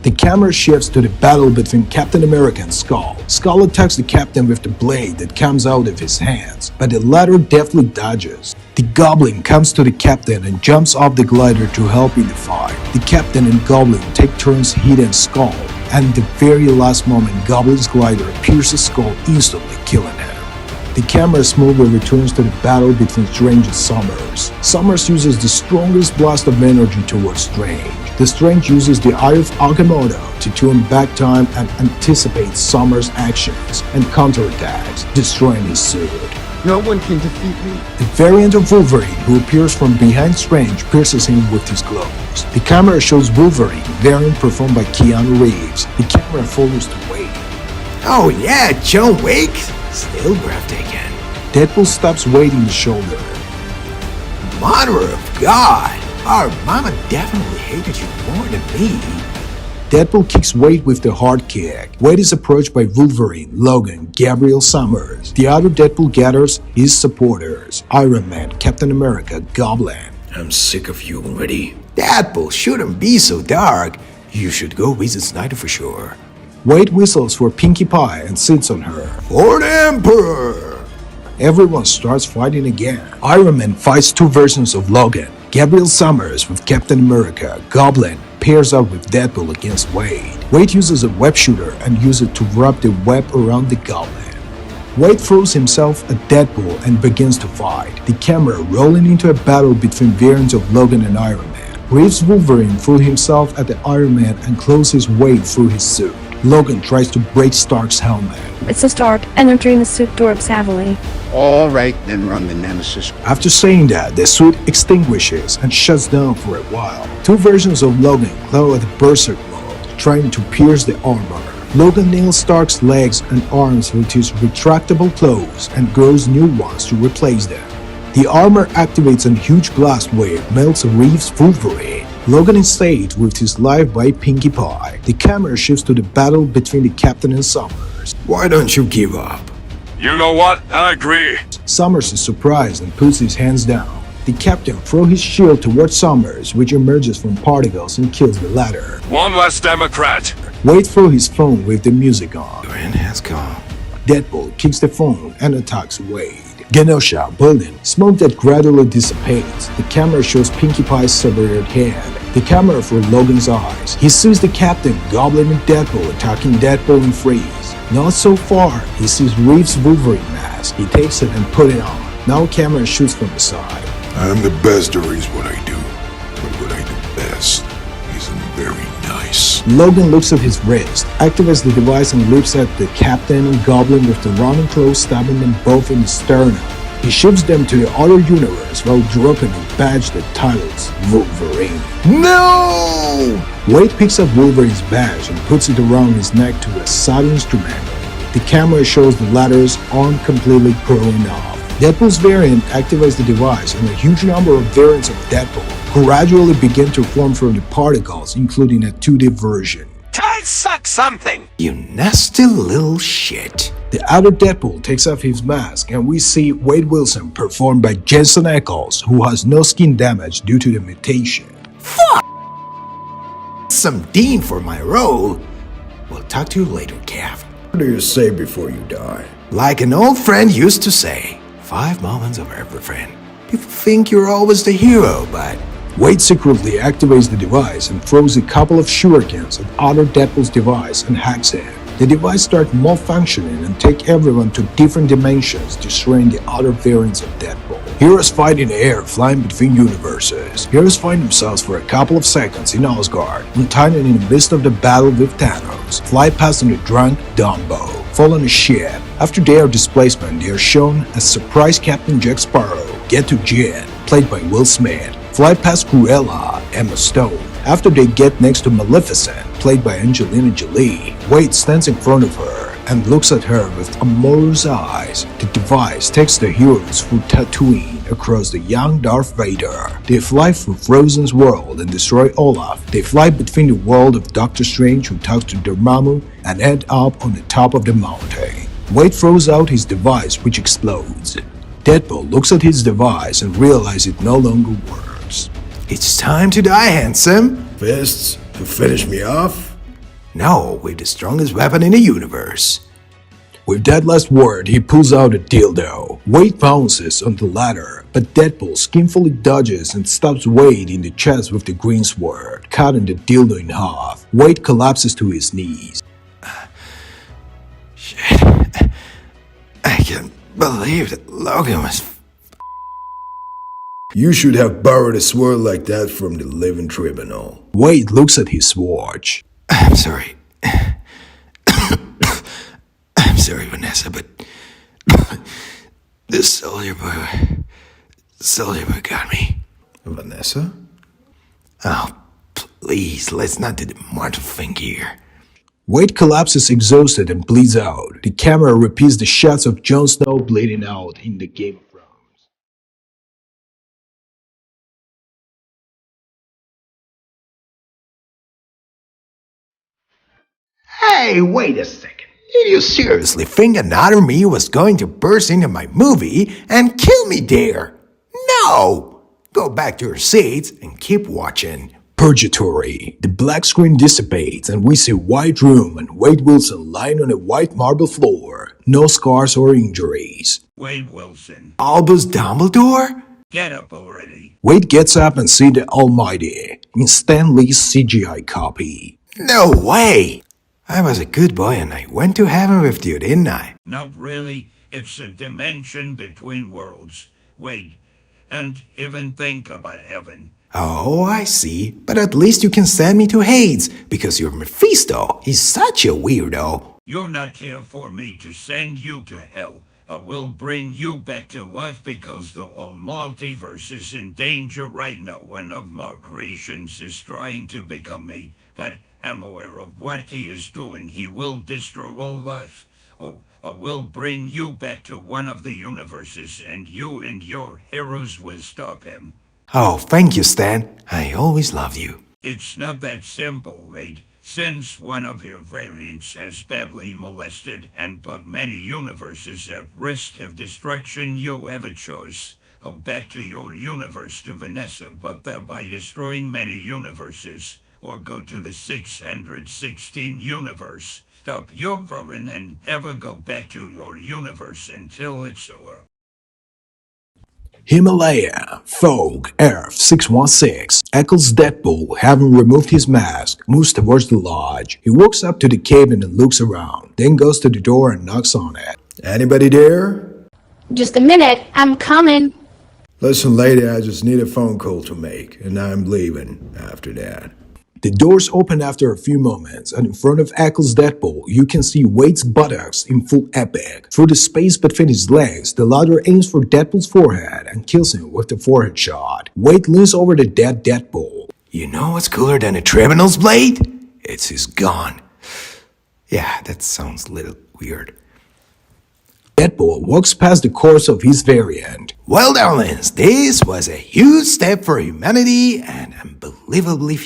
Speaker 15: The camera shifts to the battle between Captain America and Skull. Skull attacks the Captain with the blade that comes out of his hands, but the latter deftly dodges. The Goblin comes to the Captain and jumps off the glider to help in the fight. The Captain and Goblin take turns hitting Skull, and at the very last moment Goblin's glider pierces Skull, instantly killing him. The camera smoothly returns to the battle between Strange and Summers. Summers uses the strongest blast of energy towards Strange. The Strange uses the Eye of Agamotto to turn back time and anticipate Summer's actions and counterattacks, destroying his suit.
Speaker 19: No one can defeat me.
Speaker 15: The variant of Wolverine who appears from behind Strange pierces him with his gloves. The camera shows Wolverine, variant performed by Keanu Reeves. The camera follows to Wade.
Speaker 1: Oh yeah, John Wick! Still breathtaking.
Speaker 15: Deadpool stabs Wade in the shoulder.
Speaker 1: Mother of God! Our mama definitely hated you more than me.
Speaker 15: Deadpool kicks Wade with the hard kick. Wade is approached by Wolverine, Logan, Gabriel Summers. The other Deadpool gathers his supporters: Iron Man, Captain America, Goblin.
Speaker 1: I'm sick of you already. Deadpool shouldn't be so dark. You should go visit Snyder for sure.
Speaker 15: Wade whistles for Pinkie Pie and sits on her.
Speaker 1: For the Emperor!
Speaker 15: Everyone starts fighting again. Iron Man fights two versions of Logan. Gabriel Summers with Captain America. Goblin pairs up with Deadpool against Wade. Wade uses a web shooter and uses it to wrap the web around the Goblin. Wade throws himself at Deadpool and begins to fight, the camera rolling into a battle between variants of Logan and Iron Man. Reeves Wolverine threw himself at the Iron Man and closes Wade through his suit. Logan tries to break Stark's helmet.
Speaker 20: It's a Stark, entering the suit dorks heavily.
Speaker 21: Alright, then run the Nemesis.
Speaker 15: After saying that, the suit extinguishes and shuts down for a while. Two versions of Logan claw at the Berserk mode, trying to pierce the armor. Logan nails Stark's legs and arms with his retractable claws and grows new ones to replace them. The armor activates a huge blast wave, melts Reeves Wolverine. Logan is saved with his life by Pinkie Pie. The camera shifts to the battle between the Captain and Summers.
Speaker 1: Why don't you give up?
Speaker 17: You know what? I agree.
Speaker 15: Summers is surprised and puts his hands down. The Captain throws his shield towards Summers, which emerges from particles and kills the latter.
Speaker 17: One less Democrat.
Speaker 15: Wade throws his phone with the music on.
Speaker 1: Grant has gone.
Speaker 15: Deadpool kicks the phone and attacks Wade. Genosha building, smoke that gradually dissipates. The camera shows Pinkie Pie's severed hand. The camera for Logan's eyes. He sees the Captain, Goblin, and Deadpool attacking Deadpool and Freeze. Not so far, he sees Reeves' Wolverine mask. He takes it and puts it on. Now camera shoots from the side.
Speaker 7: I'm the best there is what I do, but what I do best isn't very nice.
Speaker 15: Logan looks at his wrist, activates the device and leaps at the Captain and Goblin with the running claws, stabbing them both in the sternum. He shifts them to the other universe while dropping a badge that titles Wolverine.
Speaker 1: No!
Speaker 15: Wade picks up Wolverine's badge and puts it around his neck to a side instrument. The camera shows the latter's arm completely growing off. Deadpool's variant activates the device and a huge number of variants of Deadpool gradually begin to form from the particles, including a 2D version.
Speaker 11: Time suck something!
Speaker 1: You nasty little shit.
Speaker 15: The other Deadpool takes off his mask and we see Wade Wilson performed by Jensen Ackles, who has no skin damage due to the mutation.
Speaker 1: Fuck! Some Dean for my role. We'll talk to you later, Cav.
Speaker 3: What do you say before you die?
Speaker 1: Like an old friend used to say, 5 moments of everything. People think you're always the hero, but...
Speaker 15: Wade secretly activates the device and throws a couple of shurikens at other Deadpool's device and hacks it. The device starts malfunctioning and takes everyone to different dimensions, destroying the other variants of Deadpool. Heroes fight in the air, flying between universes. Heroes find themselves for a couple of seconds in Asgard, untied in the midst of the battle with Thanos, fly past on a drunk Dumbo, fall on a ship. After their displacement, they are shown as surprise Captain Jack Sparrow, get to Jen, played by Will Smith, fly past Cruella, Emma Stone. After they get next to Maleficent, played by Angelina Jolie, Wade stands in front of her and looks at her with amorous eyes. The device takes the heroes through Tatooine across the young Darth Vader. They fly through Frozen's world and destroy Olaf. They fly between the world of Doctor Strange, who talks to Dormammu, and end up on the top of the mountain. Wade throws out his device, which explodes. Deadpool looks at his device and realizes it no longer works.
Speaker 1: It's time to die, handsome.
Speaker 3: Fists to finish me off?
Speaker 1: No, with the strongest weapon in the universe.
Speaker 15: With that last word, he pulls out a dildo. Wade bounces on the ladder, but Deadpool skillfully dodges and stabs Wade in the chest with the green sword, cutting the dildo in half. Wade collapses to his knees.
Speaker 1: Shit. I can't believe that Logan was You should have borrowed a sword like that from the living tribunal.
Speaker 15: Wade looks at his watch.
Speaker 3: I'm sorry. I'm sorry, Vanessa, but this soldier boy got me.
Speaker 1: Vanessa?
Speaker 3: Oh, please, let's not do the mortal thing here.
Speaker 15: Wade collapses exhausted and bleeds out. The camera repeats the shots of Jon Snow bleeding out in the Game of Thrones.
Speaker 4: Hey, wait a second. Did you seriously think another me was going to burst into my movie and kill me there? No! Go back to your seats and keep watching.
Speaker 15: Purgatory. The black screen dissipates and we see a white room and Wade Wilson lying on a white marble floor. No scars or injuries.
Speaker 10: Wade Wilson.
Speaker 4: Albus Dumbledore?
Speaker 10: Get up already.
Speaker 15: Wade gets up and sees the Almighty in Stan Lee's CGI copy.
Speaker 4: No way! I was a good boy and I went to heaven with you, didn't I?
Speaker 10: Not really. It's a dimension between worlds. Wait. And even think about heaven.
Speaker 4: Oh, I see. But at least you can send me to Hades, because you're Mephisto. He's such a weirdo.
Speaker 10: You're not here for me to send you to hell. I will bring you back to life because the whole multiverse is in danger right now. One of my creations is trying to become me, but I'm aware of what he is doing. He will destroy all life. Oh, I will bring you back to one of the universes, and you and your heroes will stop him.
Speaker 4: Oh, thank you, Stan. I always loved you.
Speaker 10: It's not that simple, Wade. Since one of your variants has badly molested and put many universes at risk of destruction, you have a choice. Go back to your universe to Vanessa, but thereby destroying many universes. Or go to the 616 universe. Stop your growing and never go back to your universe until it's over.
Speaker 15: Himalaya, Fog, Earth 616. Eccles Deadpool, having removed his mask, moves towards the lodge. He walks up to the cabin and looks around, then goes to the door and knocks on it.
Speaker 1: Anybody there?
Speaker 20: Just a minute, I'm coming.
Speaker 1: Listen, lady, I just need a phone call to make, and I'm leaving after that.
Speaker 15: The doors open after a few moments, and in front of Eccles Deadpool, you can see Wade's buttocks in full epic. Through the space between his legs, the latter aims for Deadpool's forehead and kills him with the forehead shot. Wade leans over the dead Deadpool.
Speaker 4: You know what's cooler than a Tribunal's blade? It's his gun. Yeah, that sounds a little weird.
Speaker 15: Deadpool walks past the corpse of his variant.
Speaker 4: Well, darlings, this was a huge step for humanity and unbelievably for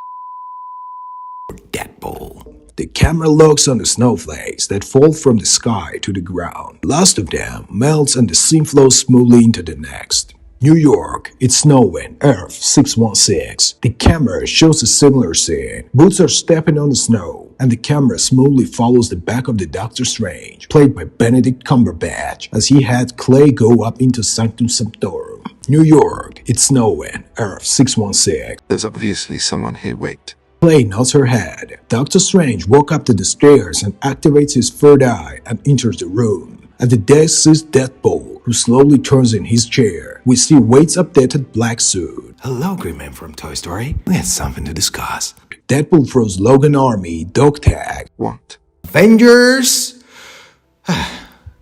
Speaker 4: Deadpool.
Speaker 15: The camera locks on the snowflakes that fall from the sky to the ground. Last of them melts and the scene flows smoothly into the next. New York, it's snowing, Earth 616. The camera shows a similar scene. Boots are stepping on the snow, and the camera smoothly follows the back of the Doctor Strange, played by Benedict Cumberbatch, as he had Clay go up into Sanctum Sanctorum. New York, it's snowing, Earth 616.
Speaker 5: There's obviously someone here, wait.
Speaker 15: Clay nods her head. Doctor Strange walks up to the stairs and activates his third eye and enters the room. At the desk sits Deadpool, who slowly turns in his chair. We see Wade's updated black suit.
Speaker 4: Hello, Green from Toy Story. We had something to discuss.
Speaker 15: Deadpool throws Logan Army dog tag.
Speaker 5: What?
Speaker 4: Avengers!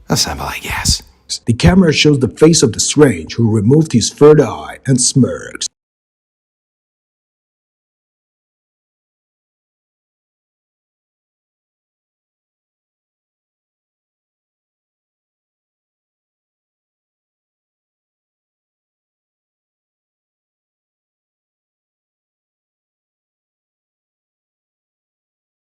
Speaker 4: Assemble, I guess.
Speaker 15: The camera shows the face of the Strange, who removed his third eye and smirks.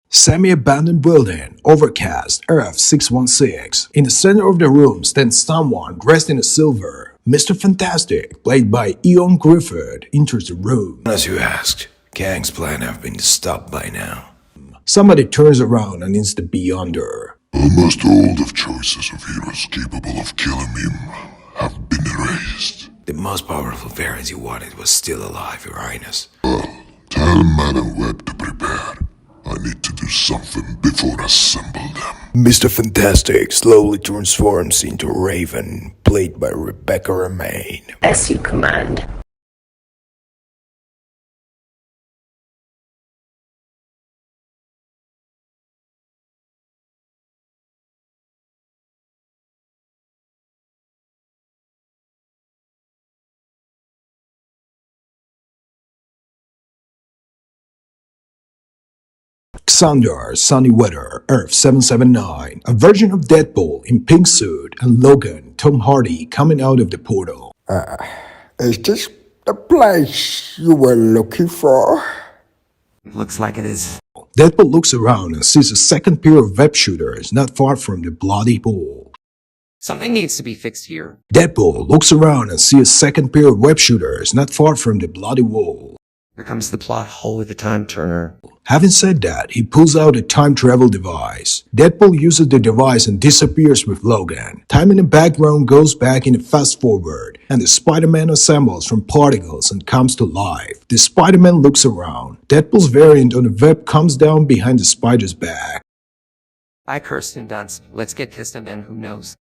Speaker 15: Semi-abandoned building, overcast, Earth 616. In the center of the room stands someone dressed in a silver. Mr. Fantastic, played by Ian Griffith, enters the room.
Speaker 1: As you asked, Kang's plan have been stopped by now.
Speaker 15: Somebody turns around and is the Beyonder.
Speaker 7: Almost all the choices of heroes capable of killing him have been erased.
Speaker 1: The most powerful variant you wanted was still alive, Your Highness.
Speaker 7: Well, tell Man and Web to prepare. I need to do something before I assemble them.
Speaker 1: Mr. Fantastic slowly transforms into Raven, played by Rebecca Romaine.
Speaker 2: As you command.
Speaker 15: Xandar, Sunny Weather, Earth 779, a version of Deadpool in pink suit, and Logan, Tom Hardy, coming out of the portal.
Speaker 8: Is this the place you were looking for?
Speaker 11: Looks like it is.
Speaker 15: Deadpool looks around and sees a second pair of web shooters not far from the bloody pool.
Speaker 12: Something needs to be fixed here.
Speaker 15: Deadpool looks around and sees a second pair of web shooters not far from the bloody wall.
Speaker 12: Here comes the plot hole with the time turner.
Speaker 15: Having said that, he pulls out a time travel device. Deadpool uses the device and disappears with Logan. Time in the background goes back in a fast forward, and the Spider-Man assembles from particles and comes to life. The Spider-Man looks around. Deadpool's variant on the web comes down behind the spider's back.
Speaker 12: I cursed and danced. Let's get kissed and then who knows.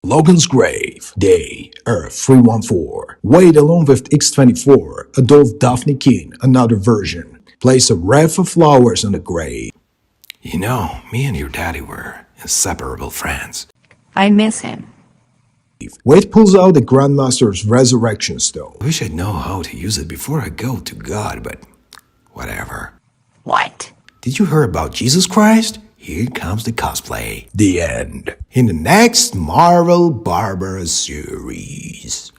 Speaker 15: Logan's grave. Day, Earth 314. Wade along with X-24, Adolf Daphne King, another version. Place a wreath of flowers on the grave.
Speaker 1: You know, me and your daddy were inseparable friends.
Speaker 9: I miss him.
Speaker 15: Wade pulls out the Grandmaster's resurrection stone.
Speaker 1: I wish I'd know how to use it before I go to God, but whatever.
Speaker 9: What?
Speaker 1: Did you hear about Jesus Christ? Here comes the cosplay.
Speaker 15: The end.
Speaker 1: In the next Marvel Barber series.